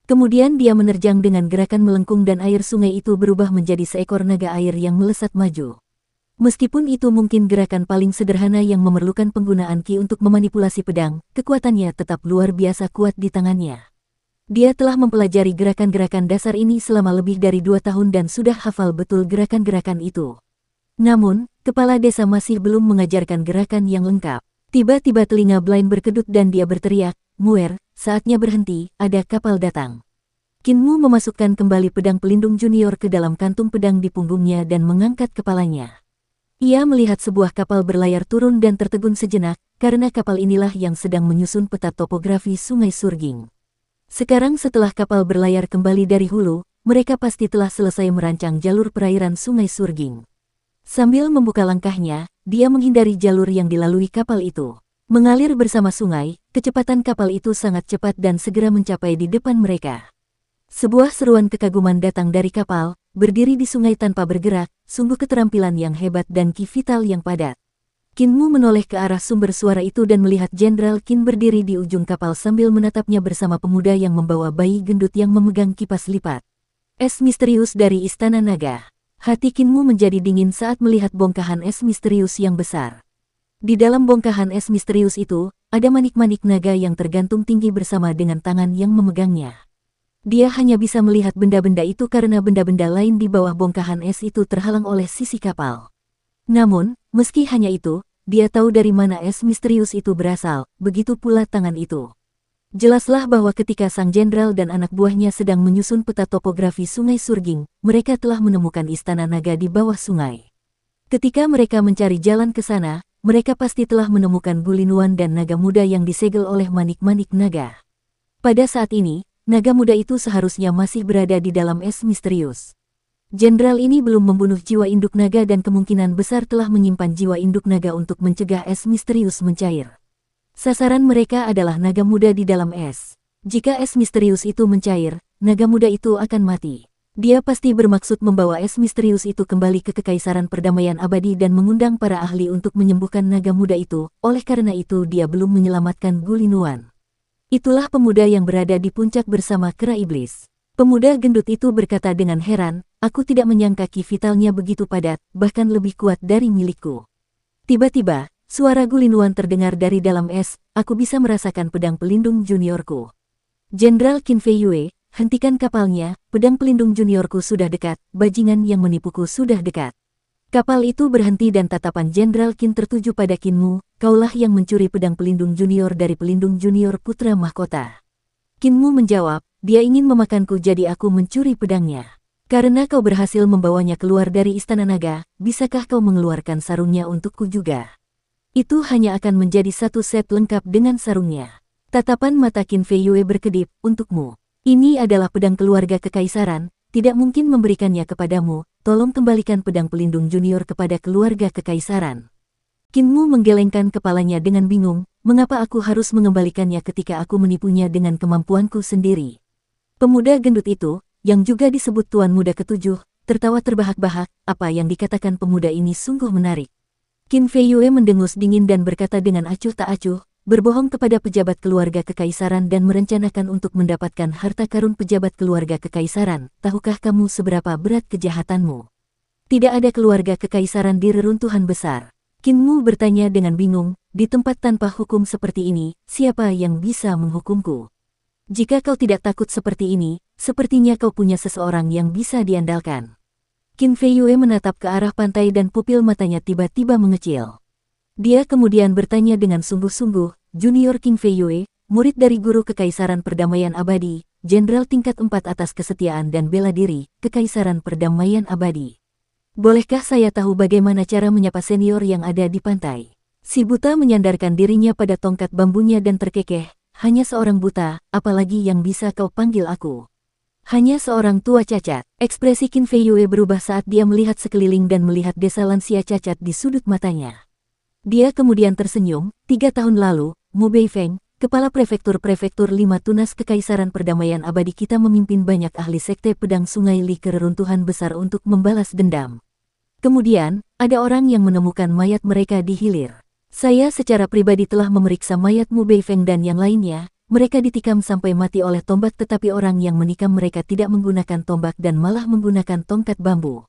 Kemudian dia menerjang dengan gerakan melengkung dan air sungai itu berubah menjadi seekor naga air yang melesat maju. Meskipun itu mungkin gerakan paling sederhana yang memerlukan penggunaan ki untuk memanipulasi pedang, kekuatannya tetap luar biasa kuat di tangannya. Dia telah mempelajari gerakan-gerakan dasar ini selama lebih dari 2 tahun dan sudah hafal betul gerakan-gerakan itu. Namun, kepala desa masih belum mengajarkan gerakan yang lengkap. Tiba-tiba telinga Blind berkedut dan dia berteriak, "Muer, saatnya berhenti, ada kapal datang." Qin Mu memasukkan kembali pedang pelindung junior ke dalam kantung pedang di punggungnya dan mengangkat kepalanya. Ia melihat sebuah kapal berlayar turun dan tertegun sejenak, karena kapal inilah yang sedang menyusun peta topografi Sungai Surging. Sekarang setelah kapal berlayar kembali dari hulu, mereka pasti telah selesai merancang jalur perairan Sungai Surging. Sambil membuka langkahnya, dia menghindari jalur yang dilalui kapal itu. Mengalir bersama sungai, kecepatan kapal itu sangat cepat dan segera mencapai di depan mereka. Sebuah seruan kekaguman datang dari kapal, berdiri di sungai tanpa bergerak, sungguh keterampilan yang hebat dan ki vital yang padat. Qin Mu menoleh ke arah sumber suara itu dan melihat Jenderal Qin berdiri di ujung kapal sambil menatapnya bersama pemuda yang membawa bayi gendut yang memegang kipas lipat. Es misterius dari Istana Naga. Hati Qin Mu menjadi dingin saat melihat bongkahan es misterius yang besar. Di dalam bongkahan es misterius itu, ada manik-manik naga yang tergantung tinggi bersama dengan tangan yang memegangnya. Dia hanya bisa melihat benda-benda itu karena benda-benda lain di bawah bongkahan es itu terhalang oleh sisi kapal. Namun, meski hanya itu, dia tahu dari mana es misterius itu berasal, begitu pula tangan itu. Jelaslah bahwa ketika sang jenderal dan anak buahnya sedang menyusun peta topografi Sungai Surging, mereka telah menemukan Istana Naga di bawah sungai. Ketika mereka mencari jalan ke sana, mereka pasti telah menemukan Gulinuan dan naga muda yang disegel oleh manik-manik naga. Pada saat ini, naga muda itu seharusnya masih berada di dalam es misterius. Jenderal ini belum membunuh jiwa induk naga dan kemungkinan besar telah menyimpan jiwa induk naga untuk mencegah es misterius mencair. Sasaran mereka adalah naga muda di dalam es. Jika es misterius itu mencair, naga muda itu akan mati. Dia pasti bermaksud membawa es misterius itu kembali ke Kekaisaran Perdamaian Abadi dan mengundang para ahli untuk menyembuhkan naga muda itu, oleh karena itu dia belum menyelamatkan Gulinuan. Itulah pemuda yang berada di puncak bersama kera iblis. Pemuda gendut itu berkata dengan heran, aku tidak menyangka ki vitalnya begitu padat, bahkan lebih kuat dari milikku. Tiba-tiba, suara Gulinduan terdengar dari dalam es, aku bisa merasakan pedang pelindung juniorku. Jenderal Qin Fei Yue, hentikan kapalnya, pedang pelindung juniorku sudah dekat, bajingan yang menipuku sudah dekat. Kapal itu berhenti dan tatapan Jenderal Qin tertuju pada Qinmu, kaulah yang mencuri pedang pelindung junior dari pelindung junior putra mahkota. Qinmu menjawab, dia ingin memakanku jadi aku mencuri pedangnya. Karena kau berhasil membawanya keluar dari Istana Naga, bisakah kau mengeluarkan sarungnya untukku juga? Itu hanya akan menjadi satu set lengkap dengan sarungnya. Tatapan mata Qin Fei Yue berkedip, untukmu. Ini adalah pedang keluarga kekaisaran, tidak mungkin memberikannya kepadamu, tolong kembalikan pedang pelindung junior kepada keluarga kekaisaran. Qinmu menggelengkan kepalanya dengan bingung, mengapa aku harus mengembalikannya ketika aku menipunya dengan kemampuanku sendiri. Pemuda gendut itu, yang juga disebut Tuan Muda Ketujuh, tertawa terbahak-bahak, apa yang dikatakan pemuda ini sungguh menarik. Qin Fei Yue mendengus dingin dan berkata dengan acuh tak acuh, berbohong kepada pejabat keluarga kekaisaran dan merencanakan untuk mendapatkan harta karun pejabat keluarga kekaisaran, tahukah kamu seberapa berat kejahatanmu? Tidak ada keluarga kekaisaran di reruntuhan besar. Qinmu bertanya dengan bingung, di tempat tanpa hukum seperti ini, siapa yang bisa menghukumku? Jika kau tidak takut seperti ini, sepertinya kau punya seseorang yang bisa diandalkan. Qin Fei Yue menatap ke arah pantai dan pupil matanya tiba-tiba mengecil. Dia kemudian bertanya dengan sungguh-sungguh, Junior Qin Fei Yue, murid dari guru Kekaisaran Perdamaian Abadi, Jenderal tingkat 4 atas kesetiaan dan bela diri, Kekaisaran Perdamaian Abadi. Bolehkah saya tahu bagaimana cara menyapa senior yang ada di pantai? Si buta menyandarkan dirinya pada tongkat bambunya dan terkekeh, hanya seorang buta, apalagi yang bisa kau panggil aku? Hanya seorang tua cacat. Ekspresi Qin Fei Yue berubah saat dia melihat sekeliling dan melihat desa lansia cacat di sudut matanya. Dia kemudian tersenyum, 3 tahun lalu, Mu Beifeng, kepala prefektur 5 tunas Kekaisaran Perdamaian Abadi kita memimpin banyak ahli sekte pedang Sungai Li ke reruntuhan besar untuk membalas dendam. Kemudian, ada orang yang menemukan mayat mereka di hilir. Saya secara pribadi telah memeriksa mayat Mu Beifeng dan yang lainnya, mereka ditikam sampai mati oleh tombak tetapi orang yang menikam mereka tidak menggunakan tombak dan malah menggunakan tongkat bambu.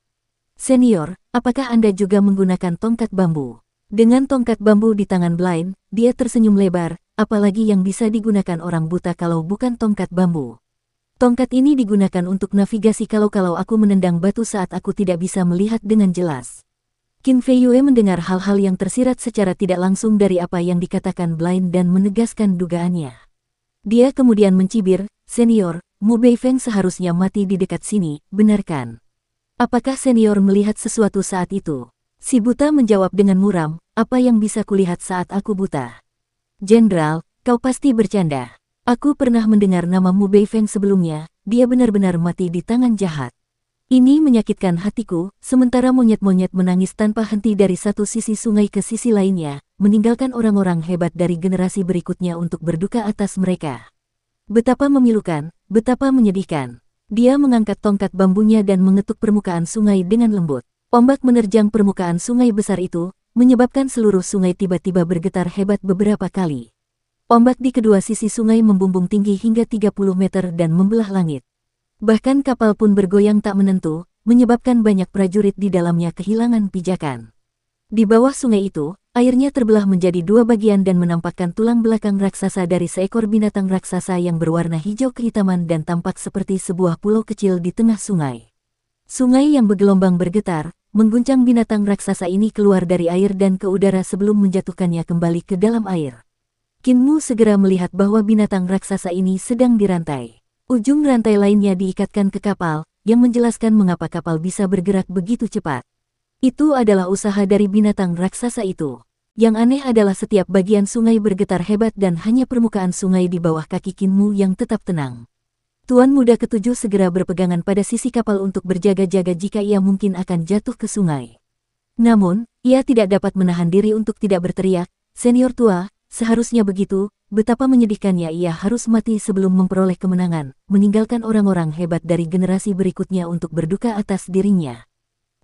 Senior, apakah Anda juga menggunakan tongkat bambu? Dengan tongkat bambu di tangan Blind, dia tersenyum lebar, apalagi yang bisa digunakan orang buta kalau bukan tongkat bambu. Tongkat ini digunakan untuk navigasi kalau aku menendang batu saat aku tidak bisa melihat dengan jelas. Qin Fei Yue mendengar hal-hal yang tersirat secara tidak langsung dari apa yang dikatakan Blind dan menegaskan dugaannya. Dia kemudian mencibir, senior, Mu Beifeng seharusnya mati di dekat sini, benar kan? Apakah senior melihat sesuatu saat itu? Si buta menjawab dengan muram, apa yang bisa kulihat saat aku buta? Jenderal, kau pasti bercanda. Aku pernah mendengar nama Mu Beifeng sebelumnya, dia benar-benar mati di tangan jahat. Ini menyakitkan hatiku, sementara monyet-monyet menangis tanpa henti dari satu sisi sungai ke sisi lainnya, meninggalkan orang-orang hebat dari generasi berikutnya untuk berduka atas mereka. Betapa memilukan, betapa menyedihkan. Dia mengangkat tongkat bambunya dan mengetuk permukaan sungai dengan lembut. Ombak menerjang permukaan sungai besar itu, menyebabkan seluruh sungai tiba-tiba bergetar hebat beberapa kali. Ombak di kedua sisi sungai membumbung tinggi hingga 30 meter dan membelah langit. Bahkan kapal pun bergoyang tak menentu, menyebabkan banyak prajurit di dalamnya kehilangan pijakan. Di bawah sungai itu, airnya terbelah menjadi 2 bagian dan menampakkan tulang belakang raksasa dari seekor binatang raksasa yang berwarna hijau kehitaman dan tampak seperti sebuah pulau kecil di tengah sungai. Sungai yang bergelombang bergetar, mengguncang binatang raksasa ini keluar dari air dan ke udara sebelum menjatuhkannya kembali ke dalam air. Qinmu segera melihat bahwa binatang raksasa ini sedang dirantai. Ujung rantai lainnya diikatkan ke kapal, yang menjelaskan mengapa kapal bisa bergerak begitu cepat. Itu adalah usaha dari binatang raksasa itu. Yang aneh adalah setiap bagian sungai bergetar hebat dan hanya permukaan sungai di bawah kaki Qinmu yang tetap tenang. Tuan Muda Ketujuh segera berpegangan pada sisi kapal untuk berjaga-jaga jika ia mungkin akan jatuh ke sungai. Namun, ia tidak dapat menahan diri untuk tidak berteriak, senior tua, seharusnya begitu, betapa menyedihkannya ia harus mati sebelum memperoleh kemenangan, meninggalkan orang-orang hebat dari generasi berikutnya untuk berduka atas dirinya.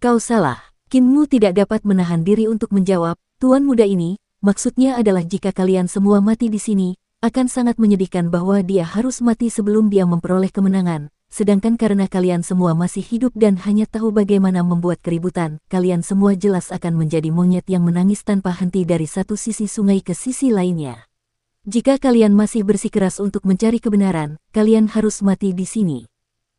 Kau salah. Qinmu tidak dapat menahan diri untuk menjawab, Tuan Muda ini, maksudnya adalah jika kalian semua mati di sini, akan sangat menyedihkan bahwa dia harus mati sebelum dia memperoleh kemenangan, sedangkan karena kalian semua masih hidup dan hanya tahu bagaimana membuat keributan, kalian semua jelas akan menjadi monyet yang menangis tanpa henti dari satu sisi sungai ke sisi lainnya. Jika kalian masih bersikeras untuk mencari kebenaran, kalian harus mati di sini.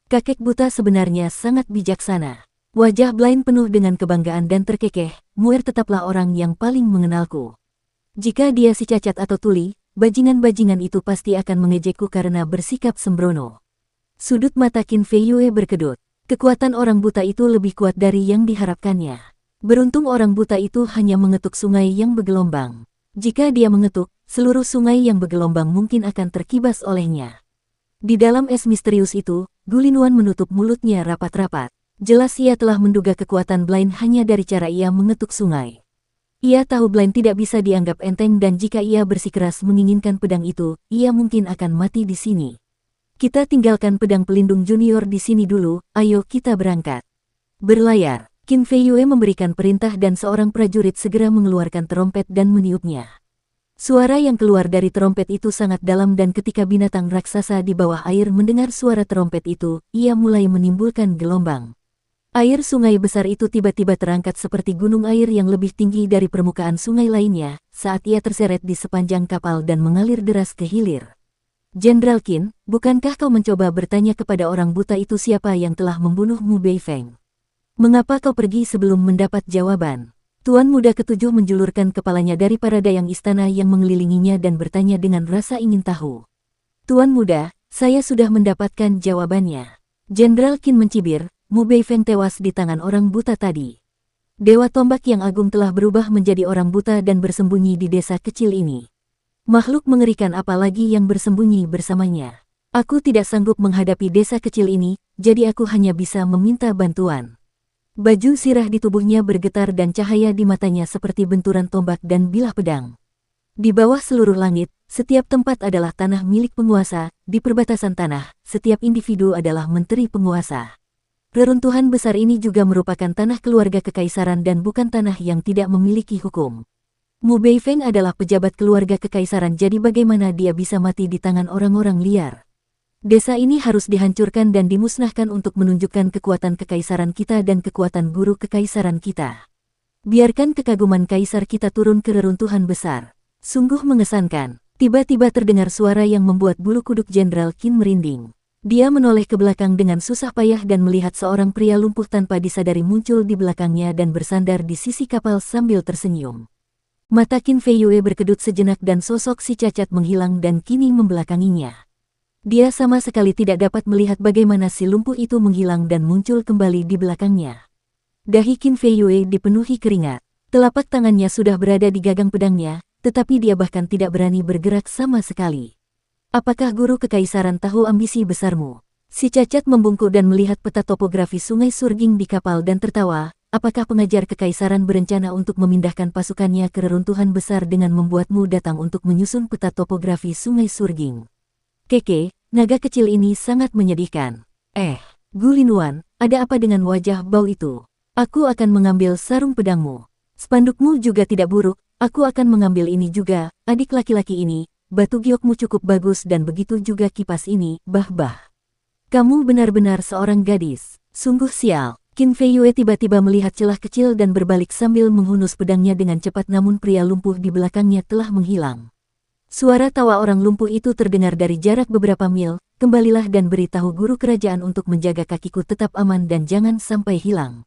Kakek buta sebenarnya sangat bijaksana. Wajah Blaine penuh dengan kebanggaan dan terkekeh, Muir tetaplah orang yang paling mengenalku. Jika dia si cacat atau tuli, bajingan-bajingan itu pasti akan mengejekku karena bersikap sembrono. Sudut mata Qin Fei Yue berkedut. Kekuatan orang buta itu lebih kuat dari yang diharapkannya. Beruntung orang buta itu hanya mengetuk sungai yang bergelombang. Jika dia mengetuk, seluruh sungai yang bergelombang mungkin akan terkibas olehnya. Di dalam es misterius itu, Gulinuan menutup mulutnya rapat-rapat. Jelas ia telah menduga kekuatan Blaine hanya dari cara ia mengetuk sungai. Ia tahu Blaine tidak bisa dianggap enteng dan jika ia bersikeras menginginkan pedang itu, ia mungkin akan mati di sini. Kita tinggalkan pedang pelindung junior di sini dulu, ayo kita berangkat. Berlayar, Qin Fei Yue memberikan perintah dan seorang prajurit segera mengeluarkan terompet dan meniupnya. Suara yang keluar dari terompet itu sangat dalam dan ketika binatang raksasa di bawah air mendengar suara terompet itu, ia mulai menimbulkan gelombang. Air sungai besar itu tiba-tiba terangkat seperti gunung air yang lebih tinggi dari permukaan sungai lainnya, saat ia terseret di sepanjang kapal dan mengalir deras ke hilir. Jenderal Qin, bukankah kau mencoba bertanya kepada orang buta itu siapa yang telah membunuh Mu Beifeng? Mengapa kau pergi sebelum mendapat jawaban? Tuan muda ketujuh menjulurkan kepalanya dari para dayang istana yang mengelilinginya dan bertanya dengan rasa ingin tahu. Tuan muda, saya sudah mendapatkan jawabannya. Jenderal Qin mencibir, Mu Beifeng tewas di tangan orang buta tadi. Dewa tombak yang agung telah berubah menjadi orang buta dan bersembunyi di desa kecil ini. Makhluk mengerikan apa lagi yang bersembunyi bersamanya. Aku tidak sanggup menghadapi desa kecil ini, jadi aku hanya bisa meminta bantuan. Baju sirah di tubuhnya bergetar dan cahaya di matanya seperti benturan tombak dan bilah pedang. Di bawah seluruh langit, setiap tempat adalah tanah milik penguasa, di perbatasan tanah, setiap individu adalah menteri penguasa. Reruntuhan besar ini juga merupakan tanah keluarga kekaisaran dan bukan tanah yang tidak memiliki hukum. Mu Beifeng adalah pejabat keluarga kekaisaran jadi bagaimana dia bisa mati di tangan orang-orang liar. Desa ini harus dihancurkan dan dimusnahkan untuk menunjukkan kekuatan kekaisaran kita dan kekuatan guru kekaisaran kita. Biarkan kekaguman kaisar kita turun ke reruntuhan besar. Sungguh mengesankan. Tiba-tiba terdengar suara yang membuat bulu kuduk Jenderal Qin merinding. Dia menoleh ke belakang dengan susah payah dan melihat seorang pria lumpuh tanpa disadari muncul di belakangnya dan bersandar di sisi kapal sambil tersenyum. Mata Qin Fei Yue berkedut sejenak dan sosok si cacat menghilang dan kini membelakanginya. Dia sama sekali tidak dapat melihat bagaimana si lumpuh itu menghilang dan muncul kembali di belakangnya. Dahi Qin Fei Yue dipenuhi keringat. Telapak tangannya sudah berada di gagang pedangnya, tetapi dia bahkan tidak berani bergerak sama sekali. Apakah guru kekaisaran tahu ambisi besarmu? Si cacat membungkuk dan melihat peta topografi sungai Surging di kapal dan tertawa. Apakah pengajar kekaisaran berencana untuk memindahkan pasukannya ke reruntuhan besar dengan membuatmu datang untuk menyusun peta topografi sungai Surging? Keke, naga kecil ini sangat menyedihkan. Gulinuan, ada apa dengan wajah bau itu? Aku akan mengambil sarung pedangmu. Spandukmu juga tidak buruk, aku akan mengambil ini juga, adik laki-laki ini. Batu giokmu cukup bagus dan begitu juga kipas ini, bah-bah. Kamu benar-benar seorang gadis. Sungguh sial. Qin Fei Yue tiba-tiba melihat celah kecil dan berbalik sambil menghunus pedangnya dengan cepat namun pria lumpuh di belakangnya telah menghilang. Suara tawa orang lumpuh itu terdengar dari jarak beberapa mil, kembalilah dan beritahu guru kerajaan untuk menjaga kakiku tetap aman dan jangan sampai hilang.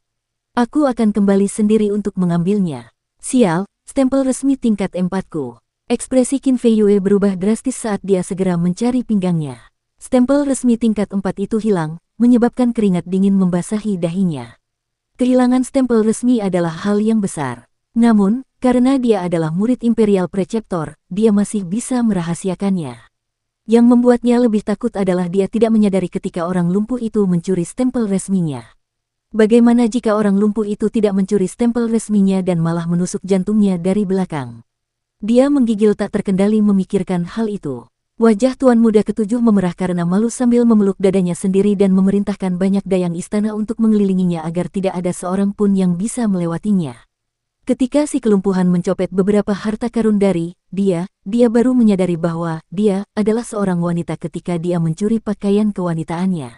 Aku akan kembali sendiri untuk mengambilnya. Sial, stempel resmi tingkat 4-ku. Ekspresi Qin Fei Yue berubah drastis saat dia segera mencari pinggangnya. Stempel resmi tingkat 4 itu hilang, menyebabkan keringat dingin membasahi dahinya. Kehilangan stempel resmi adalah hal yang besar. Namun, karena dia adalah murid Imperial Preceptor, dia masih bisa merahasiakannya. Yang membuatnya lebih takut adalah dia tidak menyadari ketika orang lumpuh itu mencuri stempel resminya. Bagaimana jika orang lumpuh itu tidak mencuri stempel resminya dan malah menusuk jantungnya dari belakang? Dia menggigil tak terkendali memikirkan hal itu. Wajah tuan muda ketujuh memerah karena malu sambil memeluk dadanya sendiri dan memerintahkan banyak dayang istana untuk mengelilinginya agar tidak ada seorang pun yang bisa melewatinya. Ketika si kelumpuhan mencopet beberapa harta karun dari dia baru menyadari bahwa dia adalah seorang wanita ketika dia mencuri pakaian kewanitaannya.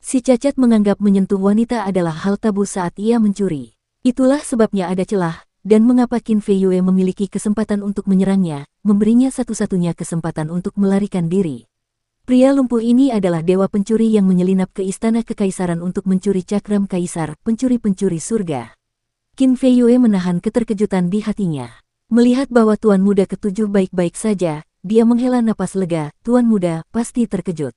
Si cacat menganggap menyentuh wanita adalah hal tabu saat ia mencuri. Itulah sebabnya ada celah, dan mengapa Qin Fei Yue memiliki kesempatan untuk menyerangnya, memberinya satu-satunya kesempatan untuk melarikan diri. Pria lumpuh ini adalah dewa pencuri yang menyelinap ke istana kekaisaran untuk mencuri cakram kaisar, pencuri-pencuri surga. Qin Fei Yue menahan keterkejutan di hatinya. Melihat bahwa Tuan Muda ketujuh baik-baik saja, dia menghela napas lega. Tuan Muda pasti terkejut.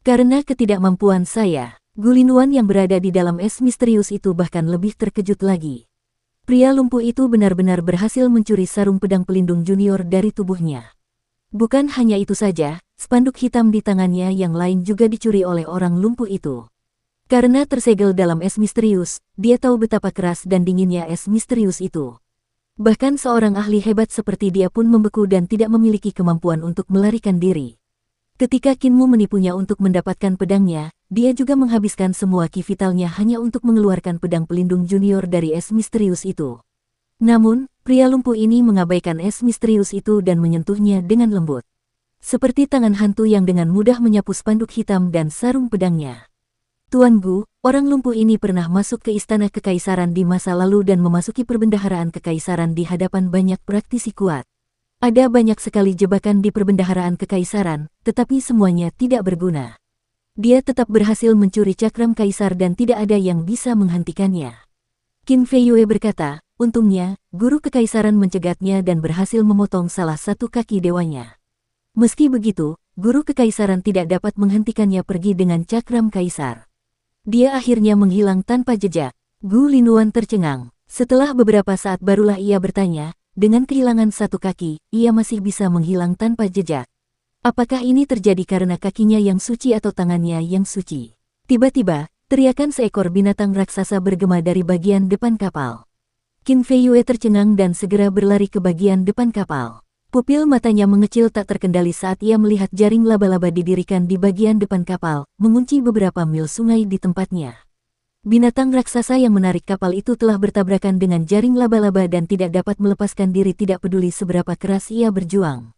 Karena ketidakmampuan saya, Gulinuan yang berada di dalam es misterius itu bahkan lebih terkejut lagi. Pria lumpuh itu benar-benar berhasil mencuri sarung pedang pelindung junior dari tubuhnya. Bukan hanya itu saja, spanduk hitam di tangannya yang lain juga dicuri oleh orang lumpuh itu. Karena tersegel dalam es misterius, dia tahu betapa keras dan dinginnya es misterius itu. Bahkan seorang ahli hebat seperti dia pun membeku dan tidak memiliki kemampuan untuk melarikan diri. Ketika Qinmu menipunya untuk mendapatkan pedangnya, dia juga menghabiskan semua ki vitalnya hanya untuk mengeluarkan pedang pelindung junior dari es misterius itu. Namun, pria lumpuh ini mengabaikan es misterius itu dan menyentuhnya dengan lembut. Seperti tangan hantu yang dengan mudah menyapu spanduk hitam dan sarung pedangnya. Tuan Gu, orang lumpuh ini pernah masuk ke istana kekaisaran di masa lalu dan memasuki perbendaharaan kekaisaran di hadapan banyak praktisi kuat. Ada banyak sekali jebakan di perbendaharaan kekaisaran, tetapi semuanya tidak berguna. Dia tetap berhasil mencuri cakram kaisar dan tidak ada yang bisa menghentikannya. Qin Fei Yue berkata, untungnya, guru kekaisaran mencegatnya dan berhasil memotong salah satu kaki dewanya. Meski begitu, guru kekaisaran tidak dapat menghentikannya pergi dengan cakram kaisar. Dia akhirnya menghilang tanpa jejak. Gu Linuan tercengang. Setelah beberapa saat barulah ia bertanya, dengan kehilangan satu kaki, ia masih bisa menghilang tanpa jejak. Apakah ini terjadi karena kakinya yang suci atau tangannya yang suci? Tiba-tiba, teriakan seekor binatang raksasa bergema dari bagian depan kapal. Qin Fei Yue tercengang dan segera berlari ke bagian depan kapal. Pupil matanya mengecil tak terkendali saat ia melihat jaring laba-laba didirikan di bagian depan kapal, mengunci beberapa mil sungai di tempatnya. Binatang raksasa yang menarik kapal itu telah bertabrakan dengan jaring laba-laba dan tidak dapat melepaskan diri tidak peduli seberapa keras ia berjuang.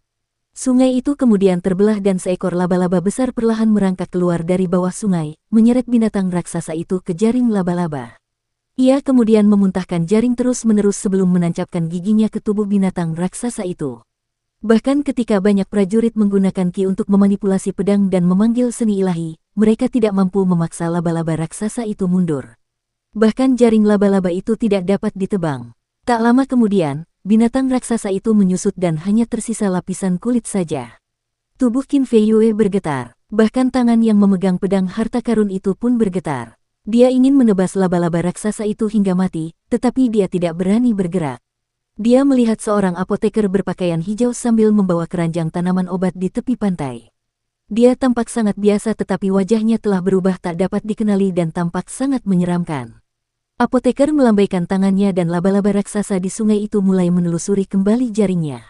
Sungai itu kemudian terbelah dan seekor laba-laba besar perlahan merangkak keluar dari bawah sungai, menyeret binatang raksasa itu ke jaring laba-laba. Ia kemudian memuntahkan jaring terus-menerus sebelum menancapkan giginya ke tubuh binatang raksasa itu. Bahkan ketika banyak prajurit menggunakan ki untuk memanipulasi pedang dan memanggil seni ilahi, mereka tidak mampu memaksa laba-laba raksasa itu mundur. Bahkan jaring laba-laba itu tidak dapat ditebang. Tak lama kemudian, binatang raksasa itu menyusut dan hanya tersisa lapisan kulit saja. Tubuh Qin Fei Yue bergetar, bahkan tangan yang memegang pedang harta karun itu pun bergetar. Dia ingin menebas laba-laba raksasa itu hingga mati, tetapi dia tidak berani bergerak. Dia melihat seorang apoteker berpakaian hijau sambil membawa keranjang tanaman obat di tepi pantai. Dia tampak sangat biasa tetapi wajahnya telah berubah tak dapat dikenali dan tampak sangat menyeramkan. Apoteker melambaikan tangannya dan laba-laba raksasa di sungai itu mulai menelusuri kembali jaringnya.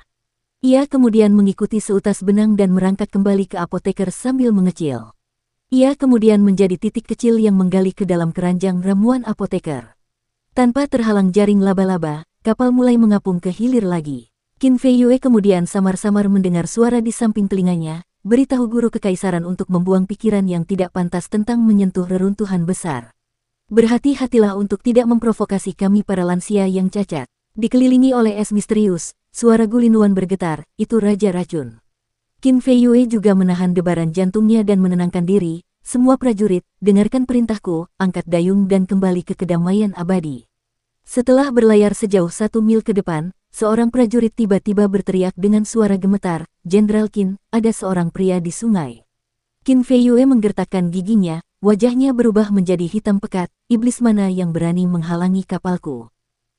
Ia kemudian mengikuti seutas benang dan merangkak kembali ke apoteker sambil mengecil. Ia kemudian menjadi titik kecil yang menggali ke dalam keranjang ramuan apoteker. Tanpa terhalang jaring laba-laba, kapal mulai mengapung ke hilir lagi. Qin Fei Yue kemudian samar-samar mendengar suara di samping telinganya, beritahu guru kekaisaran untuk membuang pikiran yang tidak pantas tentang menyentuh reruntuhan besar. Berhati-hatilah untuk tidak memprovokasi kami para lansia yang cacat. Dikelilingi oleh es misterius, suara Gulinuan bergetar, itu Raja Racun. Qin Fei Yue juga menahan debaran jantungnya dan menenangkan diri. Semua prajurit, dengarkan perintahku, angkat dayung dan kembali ke kedamaian abadi. Setelah berlayar sejauh 1 mil ke depan, seorang prajurit tiba-tiba berteriak dengan suara gemetar, Jenderal Qin, ada seorang pria di sungai. Qin Fei Yue menggertakkan giginya, wajahnya berubah menjadi hitam pekat, iblis mana yang berani menghalangi kapalku?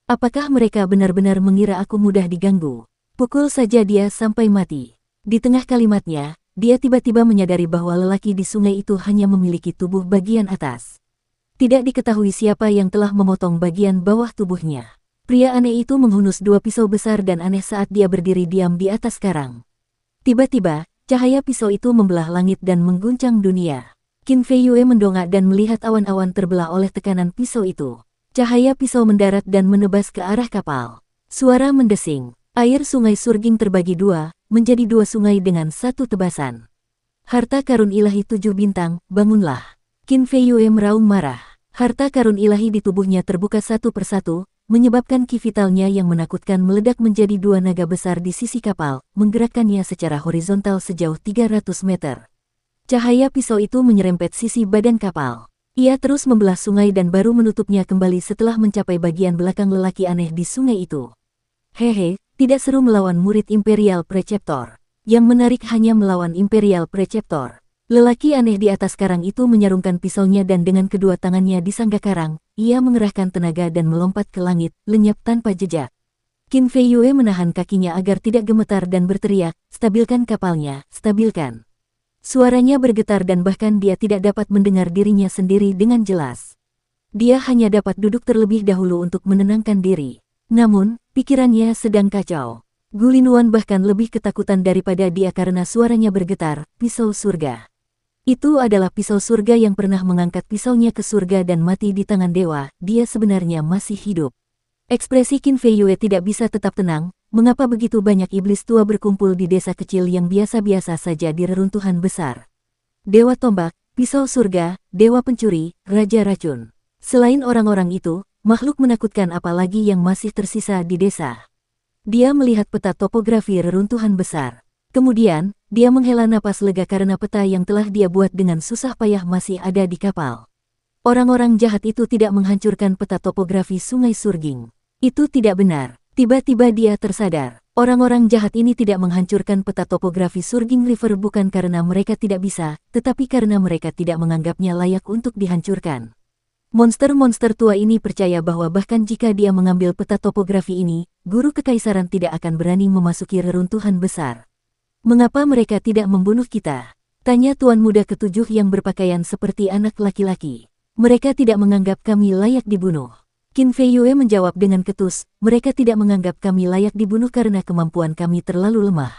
Apakah mereka benar-benar mengira aku mudah diganggu? Pukul saja dia sampai mati. Di tengah kalimatnya, dia tiba-tiba menyadari bahwa lelaki di sungai itu hanya memiliki tubuh bagian atas. Tidak diketahui siapa yang telah memotong bagian bawah tubuhnya. Pria aneh itu menghunus 2 pisau besar dan aneh saat dia berdiri diam di atas karang. Tiba-tiba, cahaya pisau itu membelah langit dan mengguncang dunia. Qin Fei Yue mendongak dan melihat awan-awan terbelah oleh tekanan pisau itu. Cahaya pisau mendarat dan menebas ke arah kapal. Suara mendesing. Air sungai Surging terbagi 2, menjadi 2 sungai dengan 1 tebasan. Harta karun ilahi 7 bintang, bangunlah. Qin Fei Yue meraung marah. Harta karun ilahi di tubuhnya terbuka satu persatu, menyebabkan ki vitalnya yang menakutkan meledak menjadi dua naga besar di sisi kapal, menggerakkannya secara horizontal sejauh 300 meter. Cahaya pisau itu menyerempet sisi badan kapal. Ia terus membelah sungai dan baru menutupnya kembali setelah mencapai bagian belakang lelaki aneh di sungai itu. Hehe, tidak seru melawan murid Imperial Preceptor. Yang menarik hanya melawan Imperial Preceptor. Lelaki aneh di atas karang itu menyarungkan pisaunya dan dengan kedua tangannya di sangga karang, ia mengerahkan tenaga dan melompat ke langit, lenyap tanpa jejak. Qin Fei Yue menahan kakinya agar tidak gemetar dan berteriak, "Stabilkan kapalnya, stabilkan." Suaranya bergetar dan bahkan dia tidak dapat mendengar dirinya sendiri dengan jelas. Dia hanya dapat duduk terlebih dahulu untuk menenangkan diri. Namun, pikirannya sedang kacau. Gulinuan bahkan lebih ketakutan daripada dia karena suaranya bergetar, pisau surga. Itu adalah pisau surga yang pernah mengangkat pisaunya ke surga dan mati di tangan dewa, dia sebenarnya masih hidup. Ekspresi Qin Fei Yue tidak bisa tetap tenang, mengapa begitu banyak iblis tua berkumpul di desa kecil yang biasa-biasa saja di reruntuhan besar. Dewa tombak, pisau surga, dewa pencuri, raja racun. Selain orang-orang itu, makhluk menakutkan apa lagi yang masih tersisa di desa? Dia melihat peta topografi reruntuhan besar. Kemudian, dia menghela napas lega karena peta yang telah dia buat dengan susah payah masih ada di kapal. Orang-orang jahat itu tidak menghancurkan peta topografi Sungai Surging. Itu tidak benar. Tiba-tiba dia tersadar. Orang-orang jahat ini tidak menghancurkan peta topografi Surging River bukan karena mereka tidak bisa, tetapi karena mereka tidak menganggapnya layak untuk dihancurkan. Monster-monster tua ini percaya bahwa bahkan jika dia mengambil peta topografi ini, guru kekaisaran tidak akan berani memasuki reruntuhan besar. "Mengapa mereka tidak membunuh kita?" tanya tuan muda ketujuh yang berpakaian seperti anak laki-laki. "Mereka tidak menganggap kami layak dibunuh." Qin Fei Yue menjawab dengan ketus, "Mereka tidak menganggap kami layak dibunuh karena kemampuan kami terlalu lemah."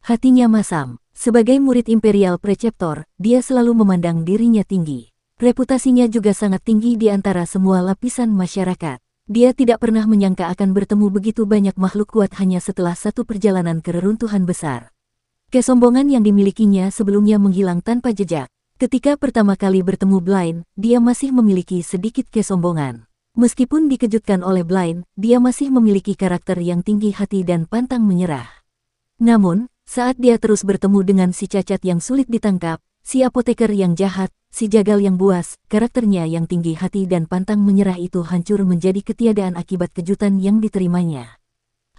Hatinya masam. Sebagai murid Imperial Preceptor, dia selalu memandang dirinya tinggi. Reputasinya juga sangat tinggi di antara semua lapisan masyarakat. Dia tidak pernah menyangka akan bertemu begitu banyak makhluk kuat hanya setelah satu perjalanan ke reruntuhan besar. Kesombongan yang dimilikinya sebelumnya menghilang tanpa jejak. Ketika pertama kali bertemu Blind, dia masih memiliki sedikit kesombongan. Meskipun dikejutkan oleh Blind, dia masih memiliki karakter yang tinggi hati dan pantang menyerah. Namun, saat dia terus bertemu dengan si cacat yang sulit ditangkap, si apoteker yang jahat, si jagal yang buas, karakternya yang tinggi hati dan pantang menyerah itu hancur menjadi ketiadaan akibat kejutan yang diterimanya.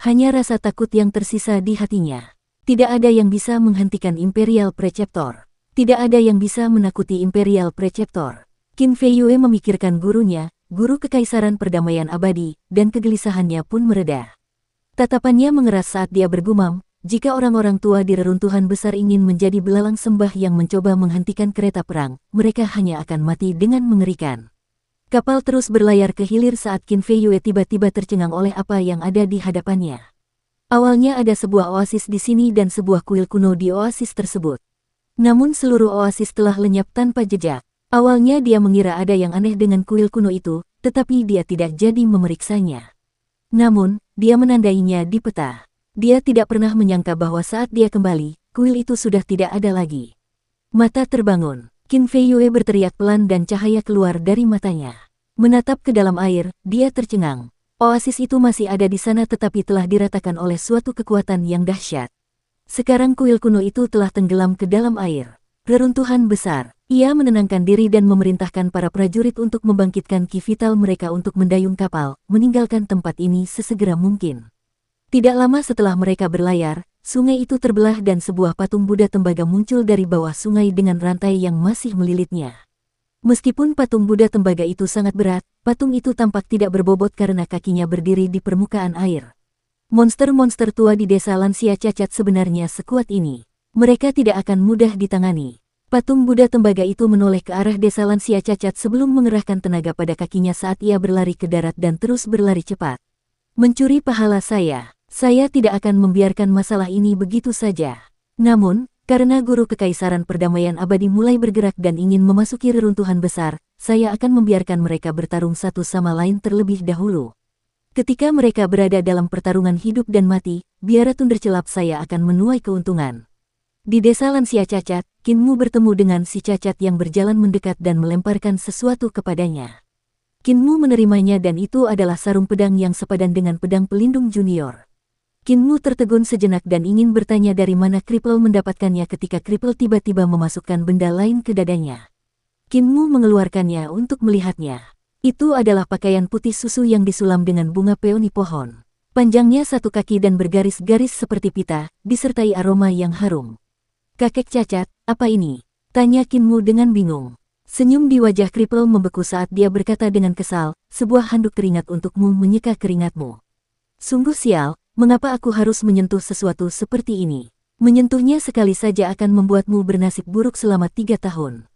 Hanya rasa takut yang tersisa di hatinya. Tidak ada yang bisa menghentikan Imperial Preceptor. Tidak ada yang bisa menakuti Imperial Preceptor. Qin Fei Yue memikirkan gurunya, guru kekaisaran perdamaian abadi, dan kegelisahannya pun mereda. Tatapannya mengeras saat dia bergumam, jika orang-orang tua di reruntuhan besar ingin menjadi belalang sembah yang mencoba menghentikan kereta perang, mereka hanya akan mati dengan mengerikan. Kapal terus berlayar ke hilir saat Qin Fei Yue tiba-tiba tercengang oleh apa yang ada di hadapannya. Awalnya ada sebuah oasis di sini dan sebuah kuil kuno di oasis tersebut. Namun seluruh oasis telah lenyap tanpa jejak. Awalnya dia mengira ada yang aneh dengan kuil kuno itu, tetapi dia tidak jadi memeriksanya. Namun, dia menandainya di peta. Dia tidak pernah menyangka bahwa saat dia kembali, kuil itu sudah tidak ada lagi. Mata terbangun. Qin Fei Yue berteriak pelan dan cahaya keluar dari matanya. Menatap ke dalam air, dia tercengang. Oasis itu masih ada di sana tetapi telah diratakan oleh suatu kekuatan yang dahsyat. Sekarang kuil kuno itu telah tenggelam ke dalam air. Reruntuhan besar. Ia menenangkan diri dan memerintahkan para prajurit untuk membangkitkan ki vital mereka untuk mendayung kapal, meninggalkan tempat ini sesegera mungkin. Tidak lama setelah mereka berlayar, sungai itu terbelah dan sebuah patung Buddha tembaga muncul dari bawah sungai dengan rantai yang masih melilitnya. Meskipun patung Buddha tembaga itu sangat berat, patung itu tampak tidak berbobot karena kakinya berdiri di permukaan air. Monster-monster tua di desa lansia cacat sebenarnya sekuat ini. Mereka tidak akan mudah ditangani. Patung Buddha tembaga itu menoleh ke arah desa lansia cacat sebelum mengerahkan tenaga pada kakinya saat ia berlari ke darat dan terus berlari cepat. "Mencuri pahala saya tidak akan membiarkan masalah ini begitu saja." Namun, karena guru kekaisaran perdamaian abadi mulai bergerak dan ingin memasuki reruntuhan besar, saya akan membiarkan mereka bertarung satu sama lain terlebih dahulu. Ketika mereka berada dalam pertarungan hidup dan mati, biarpun tercelap saya akan menuai keuntungan. Di desa lansia cacat, Kinmu bertemu dengan si cacat yang berjalan mendekat dan melemparkan sesuatu kepadanya. Kinmu menerimanya dan itu adalah sarung pedang yang sepadan dengan pedang pelindung junior. Kinmu tertegun sejenak dan ingin bertanya dari mana Kripple mendapatkannya ketika Kripple tiba-tiba memasukkan benda lain ke dadanya. Kinmu mengeluarkannya untuk melihatnya. Itu adalah pakaian putih susu yang disulam dengan bunga peoni pohon. Panjangnya 1 kaki dan bergaris-garis seperti pita, disertai aroma yang harum. Kakek cacat, apa ini? Tanya Kinmu dengan bingung. Senyum di wajah Kripple membeku saat dia berkata dengan kesal, sebuah handuk keringat untukmu menyeka keringatmu. Sungguh sial, mengapa aku harus menyentuh sesuatu seperti ini? Menyentuhnya sekali saja akan membuatmu bernasib buruk selama 3 tahun.